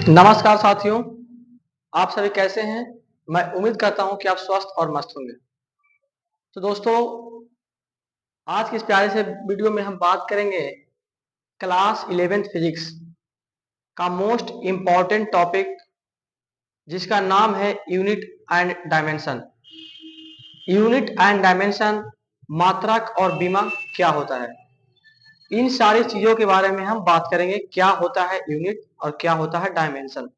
नमस्कार साथियों, आप सभी कैसे हैं? मैं उम्मीद करता हूं कि आप स्वस्थ और मस्त होंगे। तो दोस्तों, आज की इस प्यारे से वीडियो में हम बात करेंगे क्लास 11th फिजिक्स का मोस्ट इम्पॉर्टेंट टॉपिक, जिसका नाम है unit and dimension. Unit and dimension, मात्रक और बीमा क्या होता है, इन सारी चीजों के बारे में हम बात करेंगे। क्या होता है यूनिट और क्या होता है डायमेंशन।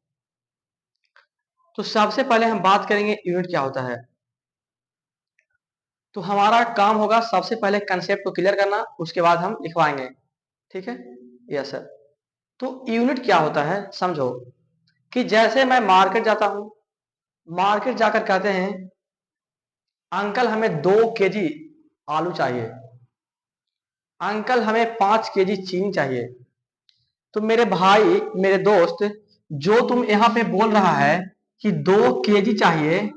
तो सबसे पहले हम बात करेंगे यूनिट क्या होता है। तो हमारा काम होगा सबसे पहले कंसेप्ट को क्लियर करना, उसके बाद हम लिखवाएंगे। ठीक है? Yes sir. तो यूनिट क्या होता है समझो कि जैसे मैं मार्केट जाता हूं, मार्केट जाकर कहते हैं अंकल हमें 2 केजी आलू चाहिए, अंकल हमें 5 केजी चीनी चाहिए। तो मेरे भाई, मेरे दोस्त, जो तुम यहाँ पे बोल रहा है कि 2 केजी चाहिए,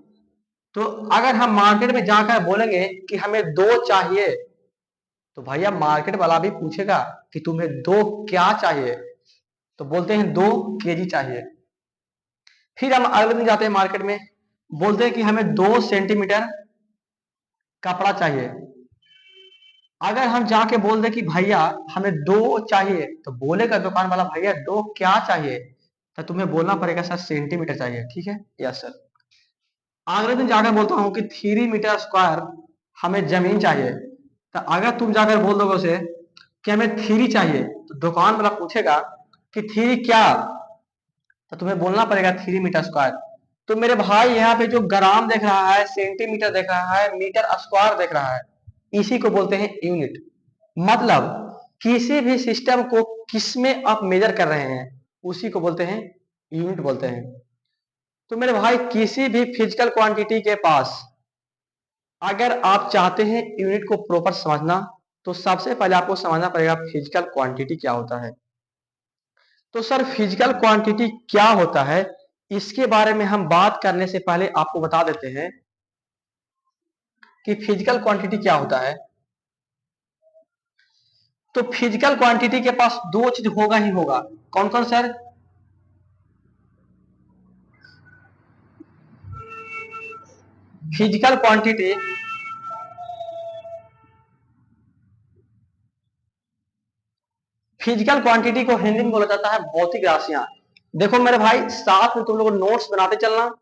तो अगर हम मार्केट में जाकर बोलेंगे कि हमें 2 चाहिए, तो भैया मार्केट वाला भी पूछेगा कि तुम्हें 2 क्या चाहिए, तो बोलते हैं 2 केजी चाहिए। फिर हम अगले दिन जाते हैं मार्केट में, बोलते हैं कि हमें 2 सेंटीमीटर कपड़ा चाहिए। अगर हम जाके बोल दे कि भैया हमें 2 चाहिए, तो बोलेगा दुकान वाला भैया 2 क्या चाहिए, तो तुम्हें बोलना पड़ेगा सर सेंटीमीटर चाहिए। ठीक है? Yes sir. अगले दिन जाकर बोलता हूँ कि 3 मीटर स्क्वायर हमें जमीन चाहिए, तो अगर तुम जाकर बोल दोगे उसे कि हमें 3 चाहिए, तो दुकान वाला पूछेगा कि 3 क्या, तो तुम्हें बोलना पड़ेगा 3 मीटर स्क्वायर। तो मेरे भाई यहाँ पे जो ग्राम देख रहा है, सेंटीमीटर देख रहा है, मीटर स्क्वायर देख रहा है, इसी को बोलते हैं यूनिट। मतलब किसी भी सिस्टम को किसमें आप मेजर कर रहे हैं, उसी को बोलते हैं यूनिट बोलते हैं। तो मेरे भाई किसी भी फिजिकल क्वांटिटी के पास अगर आप चाहते हैं यूनिट को प्रॉपर समझना, तो सबसे पहले आपको समझना पड़ेगा फिजिकल क्वांटिटी क्या होता है। तो सर फिजिकल क्वांटिटी क्या होता है, इसके बारे में हम बात करने से पहले आपको बता देते हैं कि फिजिकल क्वांटिटी क्या होता है। तो फिजिकल क्वांटिटी के पास 2 चीज होगा ही होगा। कौन कौन sir? Physical quantity, physical quantity को हिंदी में बोला जाता है भौतिक राशियां। देखो मेरे भाई, साथ में तुम लोग नोट्स बनाते चलना,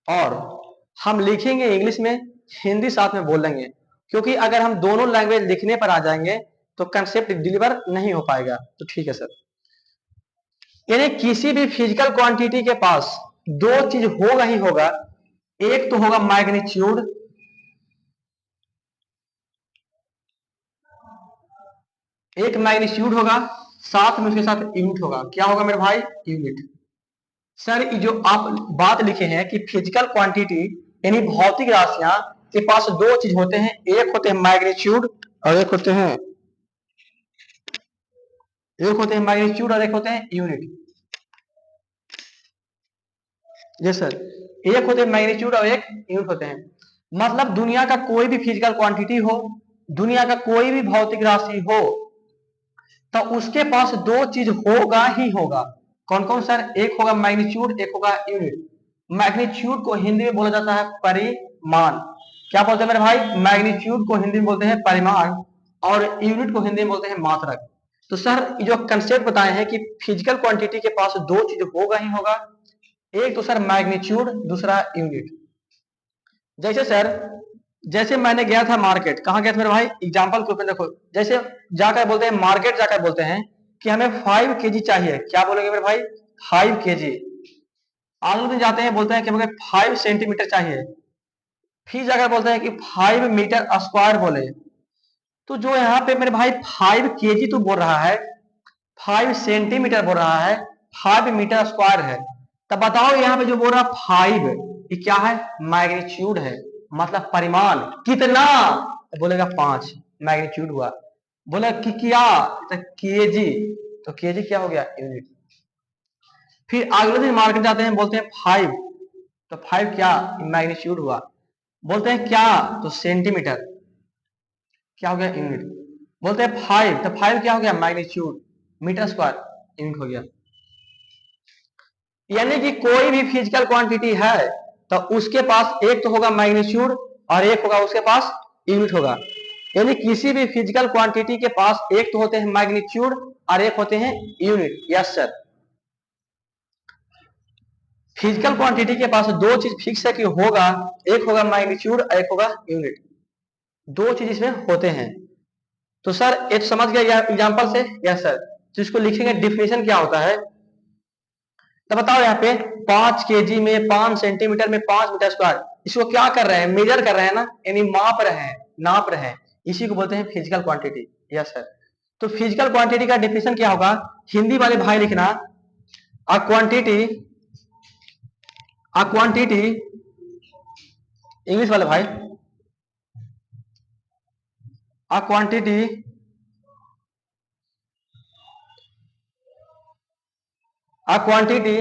और हम लिखेंगे इंग्लिश में, हिंदी साथ में बोलेंगे, क्योंकि अगर हम दोनों लैंग्वेज लिखने पर आ जाएंगे तो कंसेप्ट डिलीवर नहीं हो पाएगा। तो ठीक है सर। यानी किसी भी फिजिकल क्वांटिटी के पास 2 चीज होगा ही होगा। एक तो होगा मैग्नीट्यूड, एक मैग्नीट्यूड होगा, साथ में उसके साथ यूनिट होगा। क्या होगा मेरे भाई? यूनिट। सर ये जो आप बात लिखे हैं कि फिजिकल क्वांटिटी यानी भौतिक राशियां के पास 2 चीज होते हैं, एक होते हैं मैग्नीट्यूड और एक होते हैं मैग्नीट्यूड और एक होते हैं यूनिट। Yes sir. एक होते हैं मैग्नीट्यूड और एक यूनिट होते हैं। मतलब दुनिया का कोई भी फिजिकल क्वांटिटी हो, दुनिया का कोई भी भौतिक राशि हो, तो उसके पास 2 चीज होगा ही होगा। कौन कौन सर? एक होगा मैग्नीट्यूड, एक होगा यूनिट। मैग्नीट्यूड को हिंदी में बोला जाता है परिमाण। क्या बोलते हैं मेरे भाई? मैग्नीट्यूड को हिंदी में बोलते हैं परिमाण, और यूनिट को हिंदी में बोलते हैं मात्रक। तो सर ये जो कंसेप्ट बताए हैं कि फिजिकल क्वांटिटी के पास 2 चीज होगा ही होगा, एक तो सर मैग्नीट्यूड, दूसरा यूनिट। जैसे सर, जैसे मैंने गया था मार्केट, कहाँ गया था मेरे भाई? एग्जाम्पल के ऊपर देखो। जैसे जाकर बोलते हैं मार्केट, जाकर बोलते हैं कि हमें 5 केजी चाहिए। क्या बोलेंगे मेरे भाई? 5 केजी। आलू में जाते हैं, बोलते हैं कि हमें 5 सेंटीमीटर चाहिए। फिर जाकर बोलते हैं कि 5 मीटर स्क्वायर बोले। तो जो यहाँ पे मेरे भाई 5 केजी तो बोल रहा है, 5 सेंटीमीटर बोल रहा है, 5 मीटर स्क्वायर है। तब बताओ यहाँ पे जो बोल रहा 5, ये क्या है? मैग्नीट्यूड है, मतलब परिमाण। कितना? तो बोलेगा 5, मैग्नीट्यूड हुआ। बोले कि क्या? तो केजी, तो केजी क्या हो गया? यूनिट। फिर अगले दिन मार्केट जाते हैं, बोलते हैं 5, तो 5 क्या? मैग्नीट्यूड हुआ। बोलते हैं क्या? तो सेंटीमीटर। क्या हो गया? यूनिट। बोलते हैं 5, तो 5 क्या हो गया? मैग्नीट्यूड। मीटर स्क्वायर, यूनिट हो गया। यानी कि कोई भी फिजिकल क्वांटिटी है तो उसके पास एक तो होगा मैग्नीट्यूड और एक होगा उसके पास यूनिट होगा। यानी किसी भी फिजिकल क्वांटिटी के पास एक तो होते हैं मैग्नीट्यूड और एक होते हैं unit. Yes sir, physical quantity के पास दो चीज फिक्स है कि होगा, एक होगा मैग्नीट्यूड और एक होगा यूनिट, दो चीज इसमें होते हैं। तो सर एक समझ गया एग्जांपल से? Yes sir. तो इसको लिखेंगे डिफिनेशन क्या होता है, तो बताओ यहाँ पे 5 केजी में 5 सेंटीमीटर में 5 मीटर स्क्वायर, इसको क्या कर रहे हैं, मेजर कर रहे हैं ना, यानी माप रहे हैं, नाप रहे हैं, इसी को बोलते हैं फिजिकल क्वांटिटी। Yes sir. तो फिजिकल क्वांटिटी का डिफिनेशन क्या होगा, हिंदी वाले भाई लिखना, a quantity, a quantity, English वाले भाई, a quantity a quantity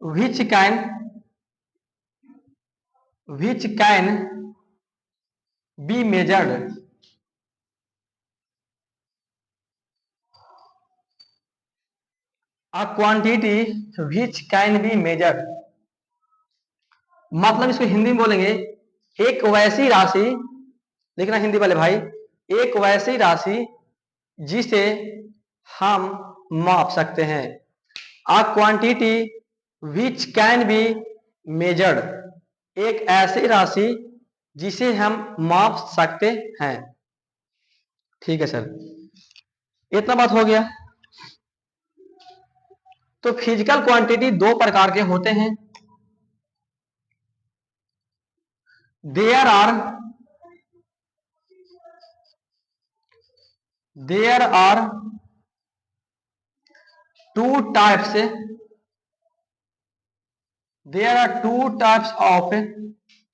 which can be measured, a quantity which can be measured, मतलब इसको हिंदी में बोलेंगे एक वैसी राशि, लिखना हिंदी वाले भाई, एक वैसी राशि जिसे हम माप सकते हैं। a quantity which can be measured, एक ऐसी राशि जिसे हम माप सकते हैं। ठीक है सर, इतना बात हो गया। तो फिजिकल क्वांटिटी दो प्रकार के होते हैं, there are two types, there are two types of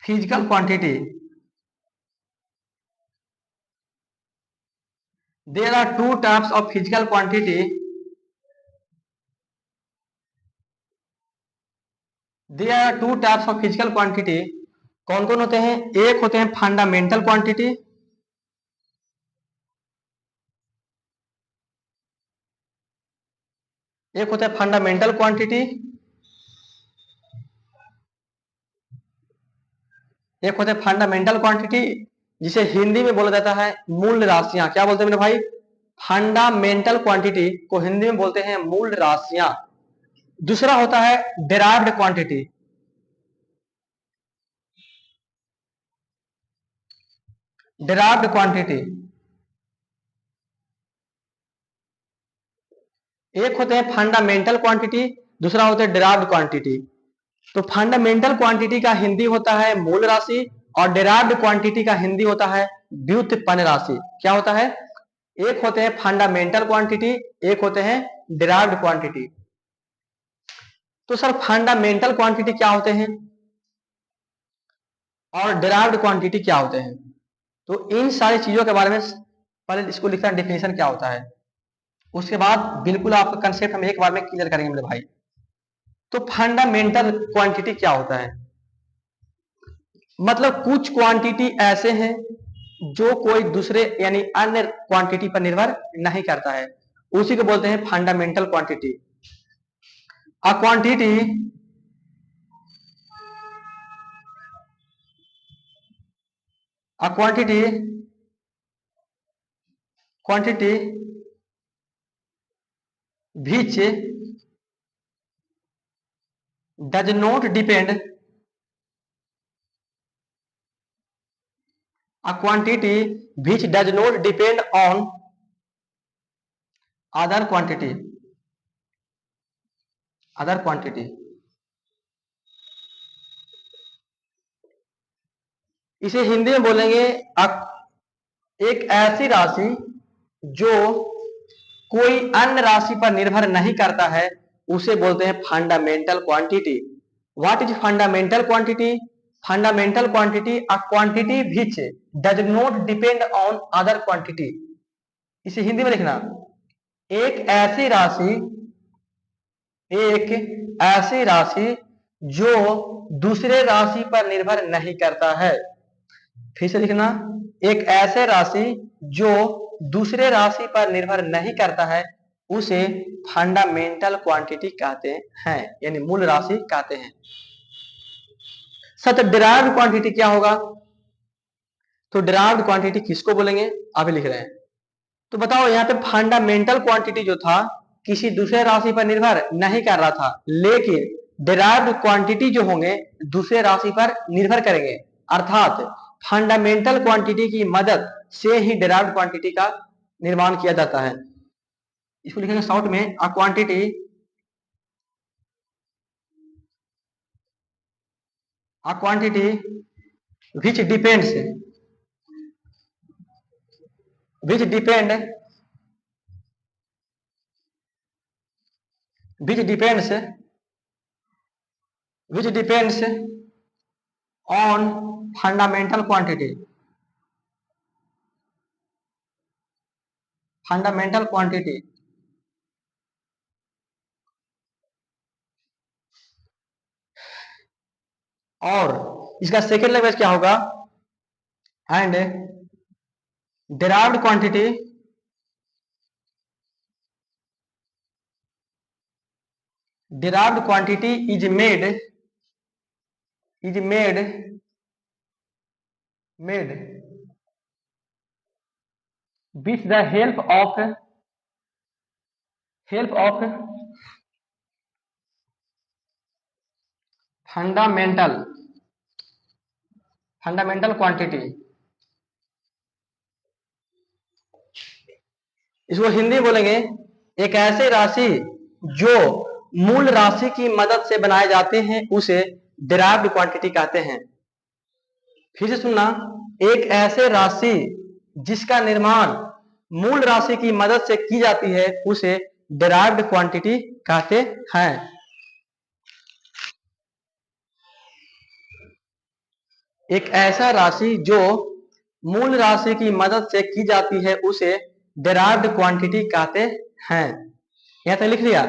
physical quantity, there are two types of physical quantity, there are two types of physical quantity. कौन कौन होते हैं, एक होते हैं फंडामेंटल क्वांटिटी, एक होता है फंडामेंटल क्वांटिटी, एक होता है फंडामेंटल क्वांटिटी जिसे हिंदी में बोला जाता है मूल राशियां। क्या बोलते हैं मेरे भाई, फंडामेंटल क्वांटिटी को हिंदी में बोलते हैं मूल राशियां। दूसरा होता है डेराइव्ड क्वांटिटी, डेराइव्ड क्वांटिटी, एक होते हैं फंडामेंटल क्वांटिटी, दूसरा होता है डेराइव्ड क्वांटिटी। तो फंडामेंटल क्वांटिटी का हिंदी होता है मूल राशि और डेराइव्ड क्वांटिटी का हिंदी होता है व्युत्पन्न राशि। क्या होता है, एक होते हैं फंडामेंटल क्वांटिटी, एक होते हैं डेराइव्ड क्वांटिटी। तो सर फंडामेंटल क्वांटिटी क्या होते हैं और डेराइव्ड क्वांटिटी क्या होते हैं, तो इन सारी चीजों के बारे में पहले इसको लिखना, डिफिनेशन क्या होता है, उसके बाद बिल्कुल आपका कंसेप्ट हम एक बार में क्लियर करेंगे मेरे भाई। तो फंडामेंटल क्वांटिटी क्या होता है, मतलब कुछ क्वांटिटी ऐसे हैं जो कोई दूसरे यानी अन्य क्वांटिटी पर निर्भर नहीं करता है, उसी को बोलते हैं fundamental quantity. A quantity, a quantity, quantity which does not depend, a quantity which does not depend on other quantity, other quantity। इसे हिंदी में बोलेंगे एक ऐसी राशि जो कोई अन्य राशि पर निर्भर नहीं करता है, उसे बोलते हैं fundamental quantity. What is fundamental quantity, fundamental quantity a quantity which does not depend on other quantity. इसे हिंदी में लिखना, एक ऐसी राशि, एक ऐसी राशि जो दूसरे राशि पर निर्भर नहीं करता है। फिर से लिखना, एक ऐसे राशि जो दूसरे राशि पर निर्भर नहीं करता है, उसे फंडामेंटल क्वांटिटी कहते हैं, यानी मूल राशि कहते हैं। सर डिराइव्ड क्वांटिटी क्या होगा? तो डिराइव्ड क्वांटिटी किसको बोलेंगे? अभी लिख रहे हैं। तो बताओ यहाँ पे फंडामेंटल क्वांटिटी जो था किसी दूसरे राशि पर निर्भर नहीं कर रहा था, लेकिन डिराइव्ड क्वांटिटी जो होंगे दूसरे राशि पर निर्भर करेंगे। अर्थात फंडामेंटल क्वांटिटी की मदद से ही डिराइव्ड क्वांटिटी का निर्माण किया जाता है। इसको लिखेंगे शॉर्ट में a quantity which depends which depend which depends which depends on fundamental quantity fundamental quantity और इसका सेकेंड लैंग्वेज क्या होगा? And derived quantity derived quantity is made with the help of fundamental quantity। इसको हिंदी बोलेंगे एक ऐसे राशि जो मूल राशि की मदद से बनाए जाते हैं उसे डिराइव्ड क्वांटिटी कहते हैं। फिर से सुनना, एक ऐसे राशि जिसका निर्माण मूल राशि की मदद से की जाती है उसे डिराइव्ड क्वांटिटी कहते हैं। एक ऐसा राशि जो मूल राशि की मदद से की जाती है उसे डिराइव्ड क्वांटिटी कहते हैं। यहां तक लिख लिया?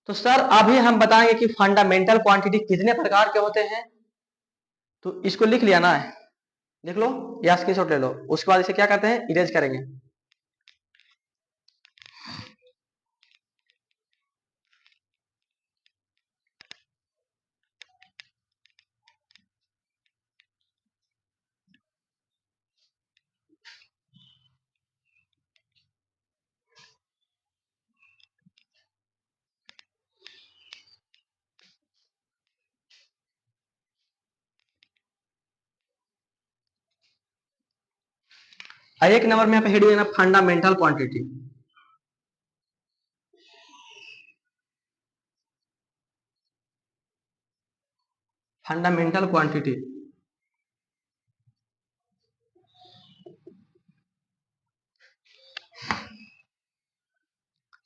तो सर अभी हम बताएंगे कि फंडामेंटल क्वांटिटी कितने प्रकार के होते हैं। तो इसको लिख लिया ना, लिख लो या स्क्रीनशॉट ले लो। उसके बाद इसे क्या कहते हैं? इरेज करेंगे। एक नंबर में यहाँ पे हेडिंग है ना fundamental quantity. Fundamental quantity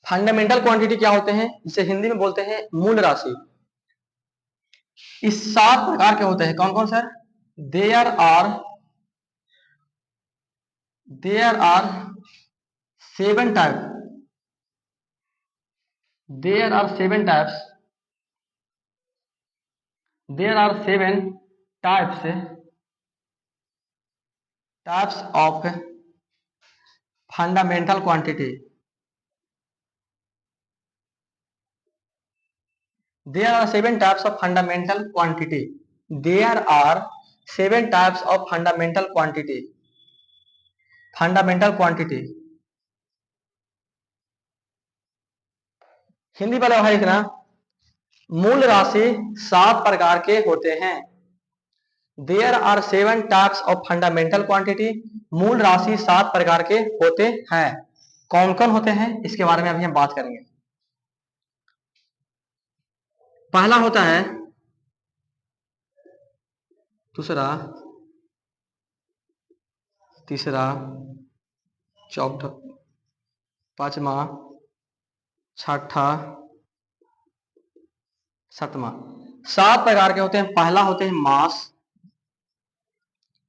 fundamental quantity क्या होते हैं? इसे हिंदी में बोलते हैं मूल राशि। इस 7 प्रकार के होते हैं। कौन कौन sir? There are 7 type there are 7 types there are 7 types of fundamental quantity. There are 7 types of fundamental quantity. There are 7 types of fundamental quantity. Fundamental quantity. Hindi वाले भाई लिखना, मूल राशि 7 प्रकार के होते हैं। There are 7 types of fundamental quantity. मूल राशि 7 प्रकार के होते हैं। कौन कौन होते हैं इसके बारे में अभी हम बात करेंगे। पहला होता है, दूसरा, तीसरा, चौथा, पांचवा, छठा, सातवां। 7 प्रकार के होते हैं। पहला होते हैं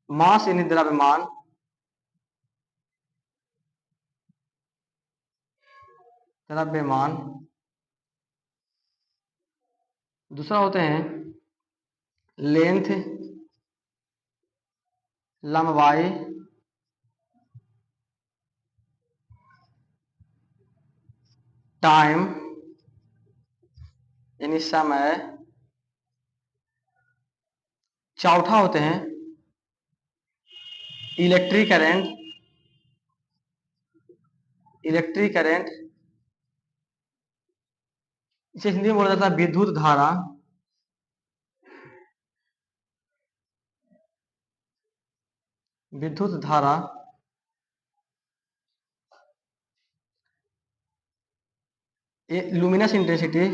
मास यानी द्रव्यमान। दूसरा होते हैं लेंथ, लंबाई। टाइम यानी समय, चौथा होते हैं इलेक्ट्रिक करंट, इलेक्ट्रिक करंट, इसे हिंदी में बोला जाता है विद्युत धारा, विद्युत धारा, लुमिनस इंटेंसिटी,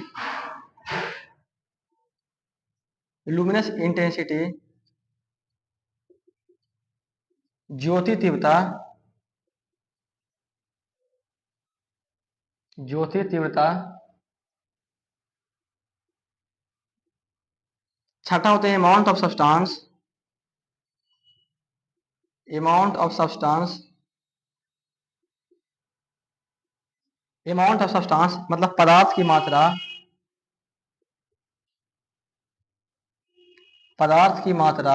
लुमिनस इंटेंसिटी, ज्योति तीव्रता, ज्योति तीव्रता, छठा होते हैं amount of substance, amount of substance, amount of substance मतलब पदार्थ की मात्रा, पदार्थ की मात्रा,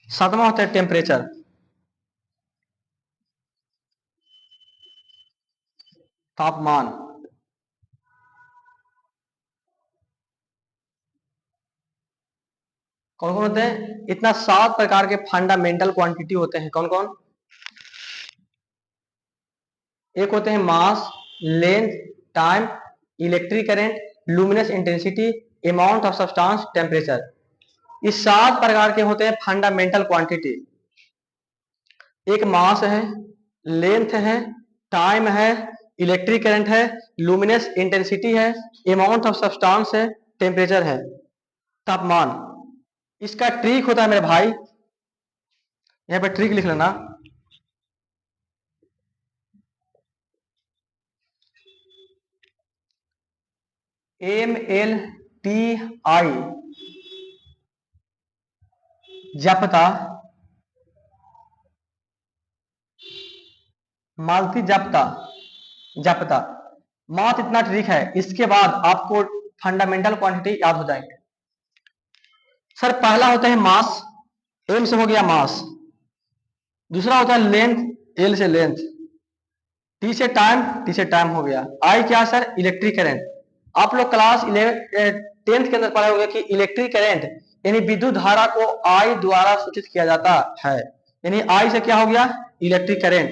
सातवां होता है टेम्परेचर, तापमान, कौन कौन होते हैं, इतना 7 प्रकार के फंडामेंटल क्वांटिटी होते हैं। कौन कौन? एक होते हैं mass, length, time, electric current, luminous intensity, amount of substance, temperature. इस 7 प्रकार के होते हैं फंडामेंटल क्वांटिटी। एक मास है, लेंथ है, टाइम है, इलेक्ट्रिक करंट है, लुमिनस इंटेंसिटी है, अमाउंट ऑफ सब्सटेंस है, टेम्परेचर है, तापमान। इसका ट्रिक होता है मेरे भाई, यहाँ पे ट्रिक लिख लेना, MLTI जपता, मालती जपता, जपता। मात इतना ट्रिक है, इसके बाद आपको फंडामेंटल क्वांटिटी याद हो जाएंगे। सर पहला होता है मास, एम से हो गया मास। दूसरा होता है लेंथ, एल से लेंथ। टी से टाइम, टी से टाइम हो गया। आई क्या सर? Electric current. आप लोग क्लास 10th के अंदर पढ़े होंगे कि इलेक्ट्रिक करंट यानी विद्युत धारा को आई द्वारा सूचित किया जाता है। यानी आई से क्या हो गया? Electric current.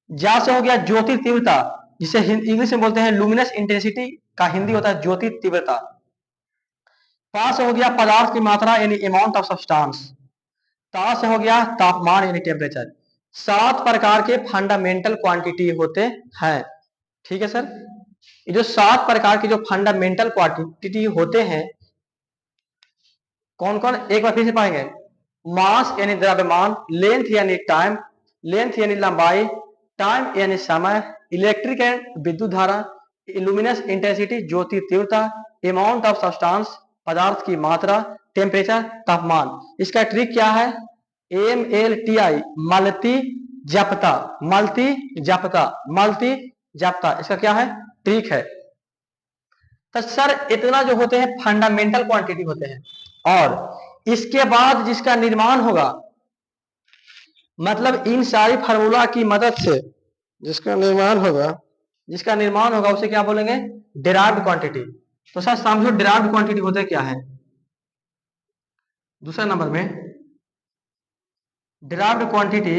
जा से हो गया ज्योति तीव्रता, जिसे इंग्लिश में बोलते हैं लुमिनस इंटेंसिटी, का हिंदी होता है ज्योति तीव्रता। पा से हो गया पदार्थ की मात्रा यानी अमाउंट ऑफ सब्सटेंस। ता से हो गया तापमान यानी टेम्परेचर। 7 प्रकार के फंडामेंटल क्वांटिटी होते हैं। ठीक है सर, ये जो 7 प्रकार के जो फंडामेंटल क्वांटिटी होते हैं कौन कौन, एक बार फिर से पाएंगे। मास यानी द्रव्यमान, लेंथ यानी टाइम, लेंथ यानी लंबाई, टाइम यानी समय, इलेक्ट्रिक एंड विद्युत धारा, लुमिनस इंटेंसिटी ज्योति तीव्रता, अमाउंट ऑफ सब्सटेंस पदार्थ की मात्रा, टेम्परेचर तापमान। इसका ट्रिक क्या है? MLTI मल्टी जपता, मल्टी जपता, मल्टी जपता। इसका क्या है? ट्रिक है। तो सर इतना जो होते हैं फंडामेंटल क्वांटिटी होते हैं, और इसके बाद जिसका निर्माण होगा, मतलब इन सारी फार्मूला की मदद से जिसका निर्माण होगा, जिसका निर्माण होगा उसे क्या बोलेंगे? Derived quantity. तो सर समझो डिराइव्ड क्वांटिटी होते क्या है। दूसरे नंबर में डिराइव्ड क्वांटिटी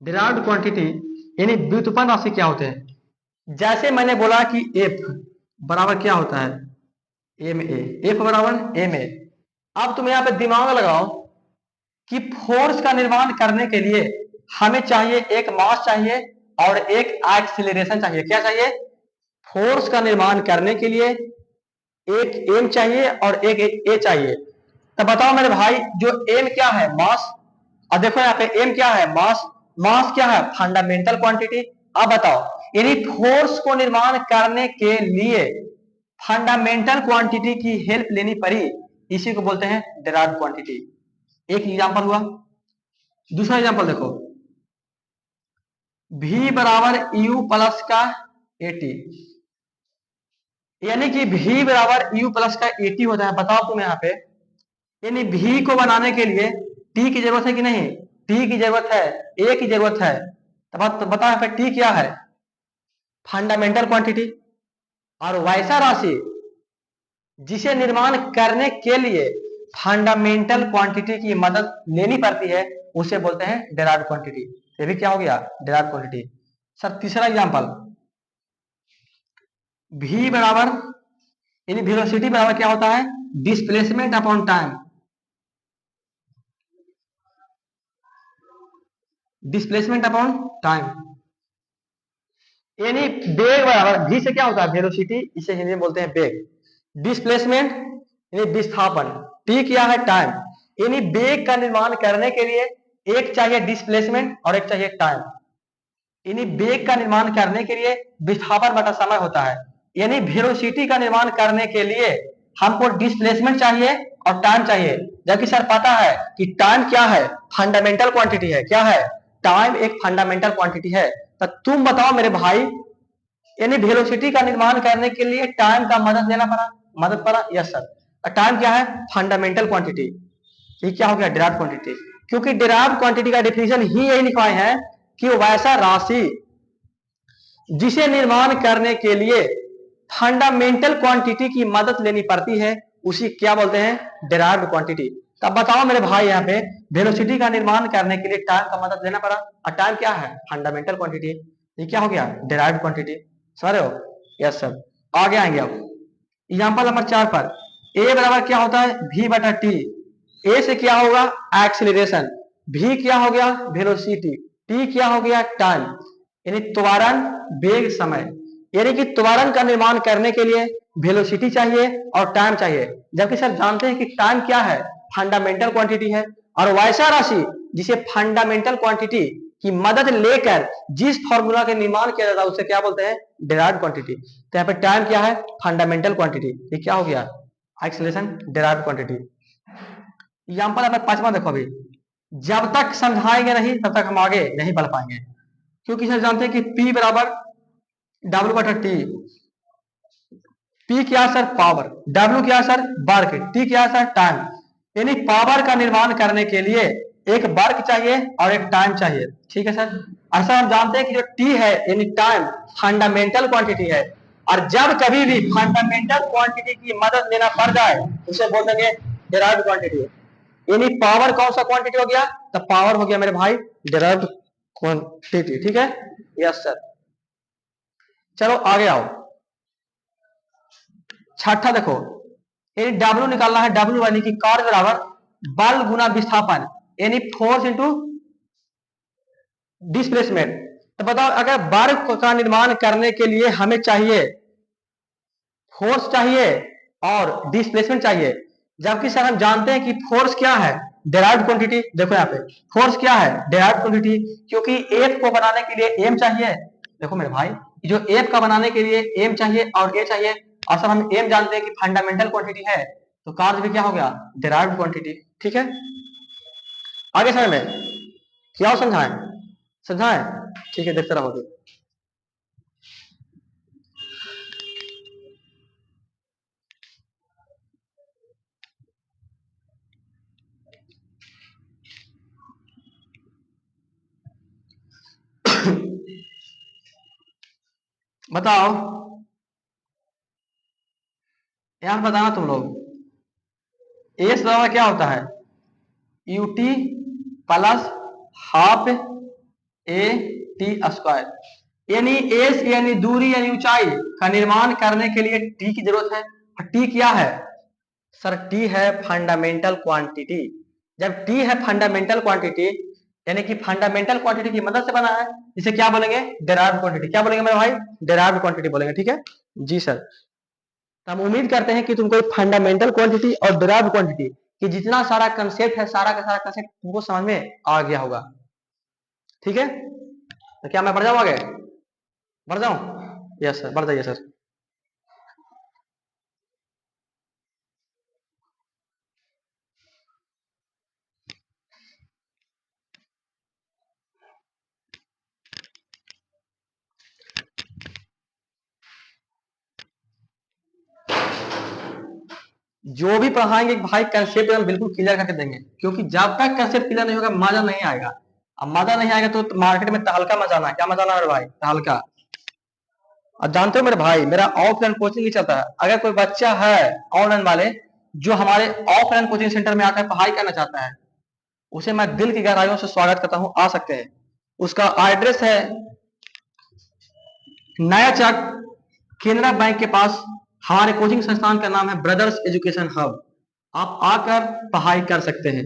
डिराइव्ड क्वांटिटी यानी व्युत्पन्न राशि क्या होते हैं। जैसे मैंने बोला कि F बराबर क्या होता है? MA, F बराबर MA। अब तुम यहाँ पे दिमाग लगाओ कि फोर्स का निर्माण करने के लिए हमें चाहिए एक मास चाहिए और एक एक्सीलरेशन चाहिए। क्या चाहिए? फोर्स का निर्माण करने के लिए एक एम चाहिए और एक ए चाहिए। तो बताओ मेरे भाई, जो एम क्या है? मास। और देखो यहाँ पे एम क्या है? मास। मास क्या है? Fundamental quantity. अब बताओ, यानी फोर्स को निर्माण करने के लिए फंडामेंटल क्वांटिटी की हेल्प लेनी पड़ी, इसी को बोलते हैं डिराइव्ड क्वांटिटी। एक एग्जांपल हुआ। दूसरा एग्जांपल देखो, V बराबर U प्लस का 80, यानी कि V बराबर U प्लस का 80 होता है। बताओ तुम यहाँ पे, यानी V को बनाने के लिए T की जरूरत है कि नहीं? टी की जरूरत है, ए की जरूरत है, तो बता फिर टी क्या है? Fundamental quantity. और वैसा राशि जिसे निर्माण करने के लिए फंडामेंटल क्वांटिटी की मदद लेनी पड़ती है उसे बोलते हैं डेराइव्ड क्वांटिटी। ये भी क्या हो गया? Derived quantity. सर तीसरा एग्जांपल, v बराबर यानी वेलोसिटी बराबर क्या होता है? Displacement upon time. Displacement upon time यानी वेग बराबर v से क्या होता है? वेलोसिटी, इसे हिंदी में बोलते हैं वेग। डिस्प्लेसमेंट यानी विस्थापन, t क्या है? टाइम। यानी वेग का निर्माण करने के लिए एक चाहिए डिस्प्लेसमेंट और एक चाहिए टाइम। यानी वेग का निर्माण करने के लिए विस्थापन बटा समय होता है। यानी वेलोसिटी का निर्माण करने के लिए हमको डिस्प्लेसमेंट चाहिए और टाइम चाहिए। जबकि सर पता है कि टाइम क्या है? फंडामेंटल क्वांटिटी है। क्या है? टाइम एक फंडामेंटल क्वांटिटी है। तो तुम बताओ मेरे भाई, यानी वेलोसिटी का निर्माण करने के लिए टाइम का मदद लेना पड़ा, मदद पड़ा? Yes sir. टाइम क्या है? Fundamental quantity. ये क्या हो गया? Derived quantity. क्योंकि डेराइव्ड क्वांटिटी का डिफिनेशन ही यही लिखवाए हैं कि वैसा राशि जिसे निर्माण करने के लिए फंडामेंटल क्वांटिटी की मदद लेनी पड़ती है उसी क्या बोलते हैं? Derived quantity. तब बताओ मेरे भाई, यहाँ पे वेलोसिटी का निर्माण करने के लिए टाइम का मदद लेना पड़ा, और टाइम क्या है? Fundamental quantity. ये क्या हो गया? Derived quantity. समझ रहे हो? Yes sir. आगे आएंगे अब एग्जाम्पल नंबर 4 पर। ए बराबर क्या होता है? v बटा टी। ए से क्या होगा? एक्सीलरेशन। v क्या हो गया? वेलोसिटी। टी क्या हो गया? टाइम। यानी त्वरण, वेग, समय। यानी कि त्वरण का निर्माण करने के लिए वेलोसिटी चाहिए और टाइम चाहिए। जबकि सर जानते हैं कि टाइम क्या है? फंडामेंटल क्वांटिटी है। और वैसा राशि जिसे फंडामेंटल क्वांटिटी की मदद लेकर जिस फॉर्मूला के निर्माण किया जाता है उसे क्या बोलते हैं? Derived quantity. तो यहाँ पे टाइम क्या है? Fundamental quantity. ये क्या हो गया? Acceleration, derived quantity. Example number 5वां देखो। अभी जब तक समझाएंगे नहीं तब तक हम आगे नहीं बढ़ पाएंगे, क्योंकि सर जानते हैं कि P बराबर W बटा टी। P क्या सर? पावर। W क्या सर? वर्क। T क्या सर? टाइम। यानी पावर का निर्माण करने के लिए एक वर्क चाहिए और एक टाइम चाहिए। ठीक है सर। ऐसा हम जानते हैं कि जो T है यानी टाइम फंडामेंटल क्वांटिटी है, और जब कभी भी फंडामेंटल क्वांटिटी की मदद लेना पड़ जाए उसे बोल देंगे डेराइव्ड क्वांटिटी। यानी पावर कौन सा क्वांटिटी हो गया? तो पावर हो गया मेरे भाई डेराइव्ड क्वांटिटी। ठीक है? Yes sir. चलो आगे आओ। छठा देखो, यानी डब्ल्यू निकालना है। डब्ल्यू यानी कि कार्य बराबर बल गुना विस्थापन, यानी फोर्स इंटू डिस्प्लेसमेंट। तो बताओ, अगर बल का निर्माण करने के लिए हमें चाहिए फोर्स चाहिए और डिस्प्लेसमेंट चाहिए, जबकि सर हम जानते हैं कि फोर्स क्या है? Derived quantity. देखो यहाँ पे फोर्स क्या है? Derived quantity. क्योंकि एफ को बनाने के लिए एम चाहिए। देखो मेरे भाई, जो एफ का बनाने के लिए एम चाहिए और ए चाहिए, और सर हम एम जानते हैं कि फंडामेंटल क्वांटिटी है, तो कार्य भी क्या हो गया? Derived quantity. ठीक है? आगे सर में क्या समझाएं? समझाएं? ठीक है, देखते रहोगे। बताओ, यहाँ बताना तुम लोग। एस बराबर क्या होता है? UT plus half A T square. यानी एस यानी दूरी यानी ऊंचाई का निर्माण करने के लिए टी की जरूरत है। और टी क्या है? सर टी है फंडामेंटल क्वांटिटी। जब टी है फंडामेंटल क्वांटिटी, यानी कि फंडामेंटल क्वांटिटी की मदद से बना है, इसे क्या बोलेंगे? Derived quantity. क्या बोलेंगे मेरे भाई? डेराइव्ड क्वांटिटी बोलेंगे। ठीक है जी सर। तो हम उम्मीद करते हैं कि तुमको फंडामेंटल क्वांटिटी और डेराइव्ड क्वांटिटी कि जितना सारा कंसेप्ट है, सारा का सारा कंसेप्ट तुमको समझ में आ गया होगा। ठीक है? तो क्या मैं बढ़ जाऊं आगे? बढ़ जाऊं? यस सर, बढ़ जाइए सर। जो भी पढ़ाएंगे भाई कंसेप्ट हम बिल्कुल क्लियर करके देंगे, क्योंकि जब तक कंसेप्ट क्लियर नहीं होगा मजा नहीं आएगा। अब मजा नहीं आएगा तो मार्केट में तहलका मचाना है। क्या मचाना है मेरे भाई? तहलका। और जानते हो मेरे भाई, मेरा ऑफलाइन कोचिंग ही चलता है। अगर कोई बच्चा है ऑनलाइन वाले जो हमारे ऑफलाइन कोचिंग सेंटर में आकर पढ़ाई करना चाहता है, उसे मैं दिल की गहराइयों से स्वागत करता हूं, आ सकते हैं। उसका एड्रेस है नया चक, केनरा बैंक के पास। हमारे कोचिंग संस्थान का नाम है ब्रदर्स एजुकेशन हब। आप आकर पढ़ाई कर सकते हैं।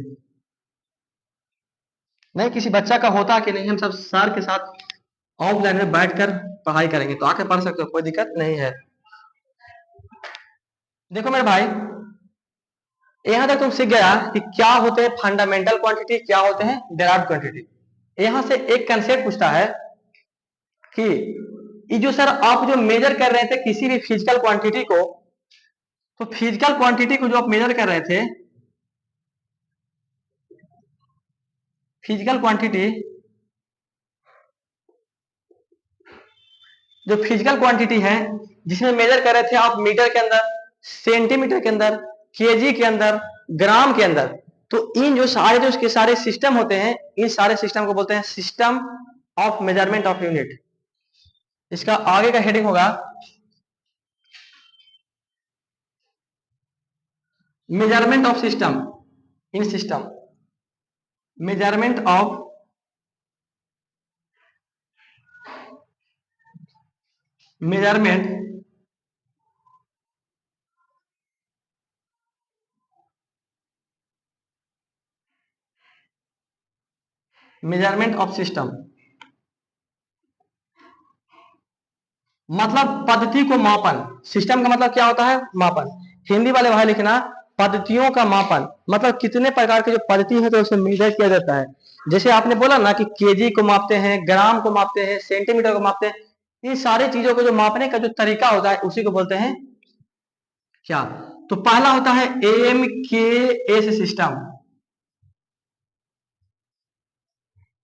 नहीं किसी बच्चा का होता कि नहीं, हम सब सर के साथ ऑफलाइन में बैठकर पढ़ाई करेंगे, तो आकर पढ़ सकते हो, कोई दिक्कत नहीं है। देखो मेरे भाई, यहां तक तुम सीख गया कि क्या होते हैं फंडामेंटल क्वांटिटी, क्या होते हैं डेराइव्ड क्वांटिटी। यहां से एक कंसेप्ट पूछता है कि ये जो सर आप जो मेजर कर रहे थे किसी भी फिजिकल क्वांटिटी को, तो फिजिकल क्वांटिटी को जो आप मेजर कर रहे थे, फिजिकल क्वांटिटी, जो फिजिकल क्वांटिटी है जिसमें मेजर कर रहे थे आप मीटर के अंदर, सेंटीमीटर के अंदर, केजी के अंदर, ग्राम के अंदर, तो इन जो सारे जो इसके सारे सिस्टम होते हैं, इन सारे सिस्टम को बोलते हैं system of measurement of unit. इसका आगे का हेडिंग होगा measurement of system in system, measurement of measurement measurement of system, मतलब पद्धति को मापन। सिस्टम का मतलब क्या होता है? मापन। हिंदी वाले भाई लिखना पद्धतियों का मापन, मतलब कितने प्रकार की जो पद्धति है तो उसे मेजर किया जाता है। जैसे आपने बोला ना कि केजी को मापते हैं, ग्राम को मापते हैं, सेंटीमीटर को मापते हैं, इन सारी चीजों को जो मापने का जो तरीका होता है उसी को बोलते हैं क्या? तो पहला होता है M K S system.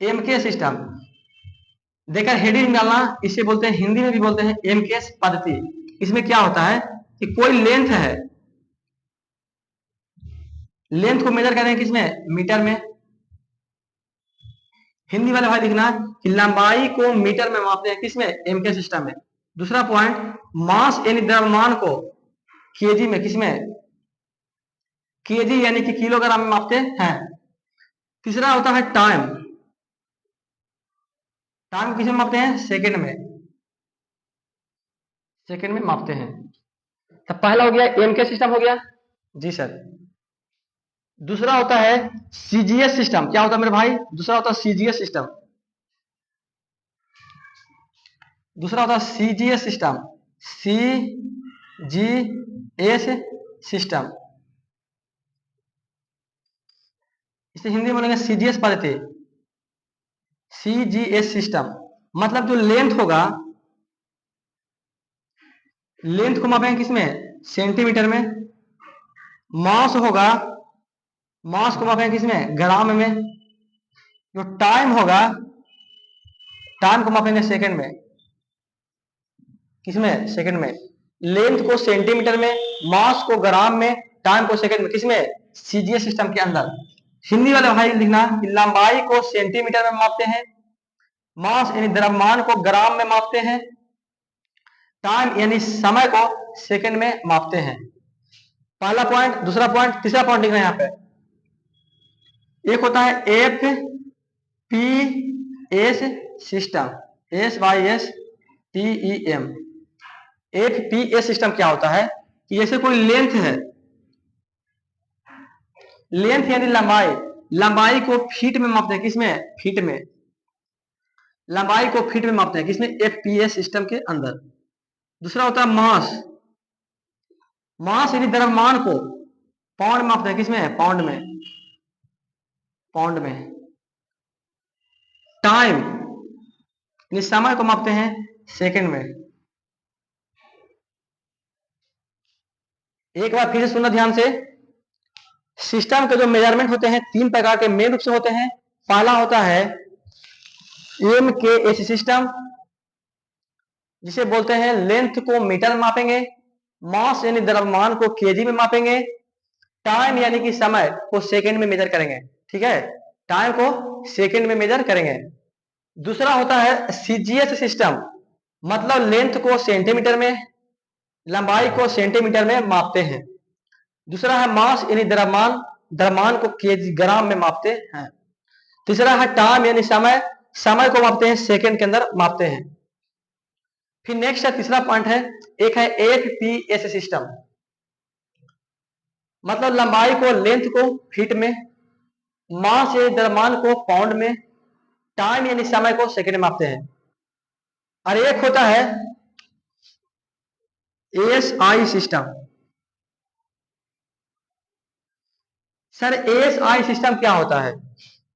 M K system देखकर हेडिंग डालना, इसे बोलते हैं, हिंदी में भी बोलते हैं एम के एस पद्धति। इसमें क्या होता है कि कोई लेंथ है, लेंथ को मेजर करें किसमें? मीटर में। हिंदी वाले भाई लिखना कि लंबाई को मीटर में मापते हैं किसमें? एम के सिस्टम में। दूसरा पॉइंट, मास यानी द्रव्यमान को केजी में, किसमें? केजी यानी कि किलोग्राम में मापते हैं। तीसरा होता है टाइम, टाइम को किसमें मापते हैं? सेकंड में, सेकंड में मापते हैं। तो पहला हो गया एम के सिस्टम हो गया जी सर। दूसरा होता है सीजीएस सिस्टम। क्या होता है मेरे भाई? दूसरा होता है सीजीएस सिस्टम। दूसरा होता है सीजीएस सिस्टम, सी जी एस सिस्टम। इसे हिंदी में बोलेंगे सीजीएस पद्धति, सीजीएस सिस्टम। मतलब जो लेंथ होगा, लेंथ को मापेंगे किसमें? सेंटीमीटर में। मास होगा, मास को मापेंगे किसमें? ग्राम में। जो टाइम होगा, टाइम को मापेंगे सेकंड में, किसमें? सेकंड में। लेंथ को सेंटीमीटर में, मास को ग्राम में, टाइम को सेकंड में, किसमें? सीजीएस सिस्टम के अंदर। हिंदी वाले भाई लिखना कि लंबाई को सेंटीमीटर में मापते हैं, मास यानी द्रव्यमान को ग्राम में मापते हैं, टाइम यानी समय को सेकंड में मापते हैं। पहला पॉइंट, दूसरा पॉइंट, तीसरा पॉइंट लिखना है यहाँ पे। एक होता है F P S system, S Y S T E M. F P S system क्या होता है कि जैसे कोई लेंथ है, लेंथ यानी लंबाई, लंबाई को फीट में मापते हैं, किसमें? फीट में। लंबाई को फीट में मापते हैं किसमें? एफ पी एस सिस्टम के अंदर। दूसरा होता है मास, मास यानी द्रव्यमान को पाउंड में मापते हैं, किसमें? पाउंड में, पाउंड में। टाइम यानी समय को मापते हैं सेकंड में। एक बार फिर से सुनना ध्यान से। सिस्टम के जो मेजरमेंट होते हैं तीन प्रकार के मेन रूप से होते हैं। पहला होता है एम के एस सिस्टम, जिसे बोलते हैं लेंथ को मीटर में मापेंगे, मास यानी द्रव्यमान को केजी में मापेंगे, टाइम यानी कि समय को सेकंड में मेजर करेंगे। ठीक है। टाइम को सेकंड में मेजर करेंगे। दूसरा होता है सीजीएस सिस्टम, मतलब लेंथ को सेंटीमीटर में, लंबाई को सेंटीमीटर में मापते हैं। दूसरा है मास यानी द्रव्यमान, द्रव्यमान को केजी ग्राम में मापते हैं। तीसरा है टाइम यानी समय, समय को मापते हैं सेकंड के अंदर मापते हैं। फिर नेक्स्ट है तीसरा पॉइंट है, एक है एफपीएस सिस्टम, मतलब लंबाई को लेंथ को फीट में, मास यानी द्रव्यमान को पाउंड में, टाइम यानी समय को सेकंड में मापते हैं। और एक होता है ASI system. Sir ASI system क्या होता है?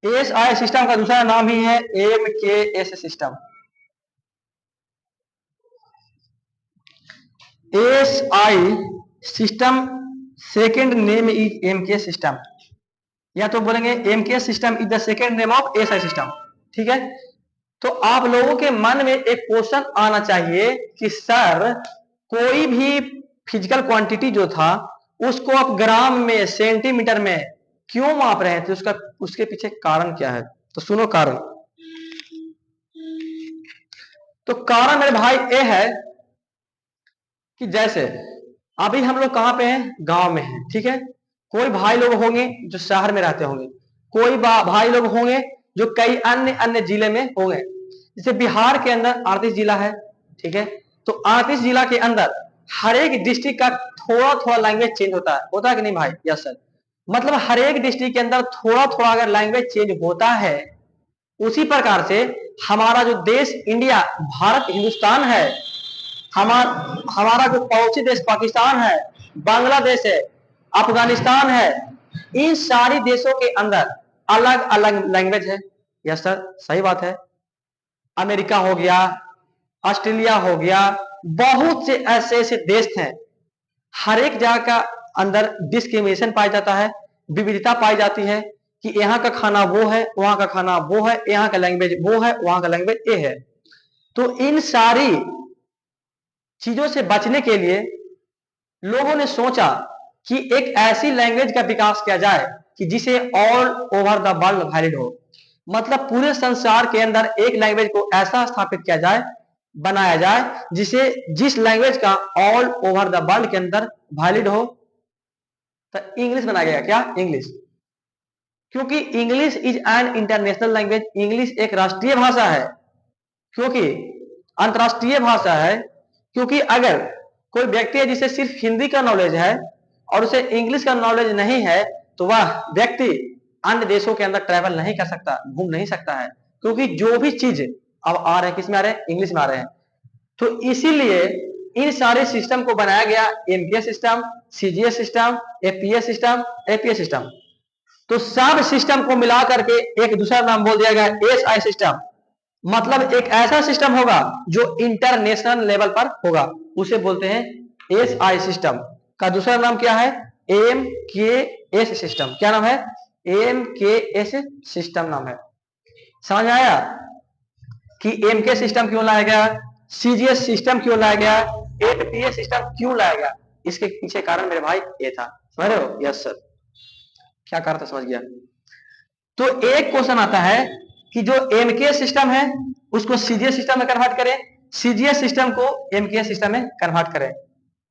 एएसआई सिस्टम का दूसरा नाम ही है MKS system. ASI system second name is MK system, या तो बोलेंगे MK system is the second name of ASI system. ठीक है, तो आप लोगों के मन में एक क्वेश्चन आना चाहिए कि सर कोई भी फिजिकल क्वांटिटी जो था उसको आप ग्राम में सेंटीमीटर में क्यों माप रहे थे, उसका उसके पीछे कारण क्या है? तो सुनो कारण। तो कारण मेरे भाई ये है कि जैसे अभी हम लोग कहां पे हैं, गांव में हैं। ठीक है, कोई भाई लोग होंगे जो शहर में रहते होंगे, कोई भाई लोग होंगे जो कई अन्य अन्य जिले में होंगे। जैसे बिहार के अंदर 38 जिला है। ठीक है, तो 38 जिला के अंदर हर एक डिस्ट्रिक्ट का थोड़ा थोड़ा लैंग्वेज चेंज होता है कि नहीं भाई? Yes sir. मतलब हर एक डिस्ट्रिक्ट के अंदर थोड़ा थोड़ा अगर लैंग्वेज चेंज होता है, उसी प्रकार से हमारा जो देश इंडिया, भारत हिंदुस्तान है, हमारा जो पड़ोसी देश पाकिस्तान है, बांग्लादेश है, अफगानिस्तान है, इन सारी देशों के अंदर अलग अलग लैंग्वेज है। यस सर, सही बात है। अमेरिका हो गया, ऑस्ट्रेलिया हो गया, बहुत से ऐसे ऐसे देश हैं, हर एक जगह का अंदर डिस्क्रिमिनेशन पाया जाता है, विविधता पाई जाती है कि यहाँ का खाना वो है, वहां का खाना वो है, यहाँ का लैंग्वेज वो है, वहां का लैंग्वेज ये है। तो इन सारी चीजों से बचने के लिए लोगों ने सोचा कि एक ऐसी लैंग्वेज का विकास किया जाए कि जिसे all over the world valid हो, मतलब पूरे संसार के अंदर एक लैंग्वेज को ऐसा स्थापित किया जाए, बनाया जाए, जिसे जिस लैंग्वेज का ऑल ओवर द वर्ल्ड के अंदर वैलिड हो। तो इंग्लिश बनाया गया। क्या? इंग्लिश। क्योंकि English is an international language, English एक राष्ट्रीय भाषा है। क्योंकि अंतरराष्ट्रीय भाषा है, क्योंकि अगर कोई व्यक्ति है जिसे सिर्फ हिंदी का नॉलेज है और उसे इंग्लिश का नॉलेज नहीं है, तो वह व्यक्ति अन्य देशों के अंदर ट्रैवल नहीं कर सकता, घूम नहीं सकता है। क्योंकि जो भी चीज अब आ रहे हैं, किस में आ रहे हैं? इंग्लिश में आ रहे हैं। तो इसीलिए इन सारे सिस्टम को बनाया गया, MPS system, CGS system, APS system, APS system. तो सब सिस्टम को मिला करके एक दूसरा नाम बोल दिया गया एसआई सिस्टम, मतलब एक ऐसा सिस्टम होगा जो इंटरनेशनल लेवल पर होगा, उसे बोलते हैं एसआई सिस्टम। का दूसरा नाम क्या है? M K S system. क्या नाम है? एम के एस सिस्टम नाम है। समझ आया कि एम के सिस्टम क्यों लाया गया, सीजीएस सिस्टम क्यों लाया गया, एपीएस सिस्टम क्यों लाया गया? इसके पीछे कारण मेरे भाई ये था। समझ रहे हो? Yes sir. क्या कारण था? समझ गया। तो एक क्वेश्चन आता है कि जो एमके सिस्टम है उसको सीजीएस सिस्टम में कन्वर्ट करें, सीजीएस सिस्टम को एमके सिस्टम में कन्वर्ट करें।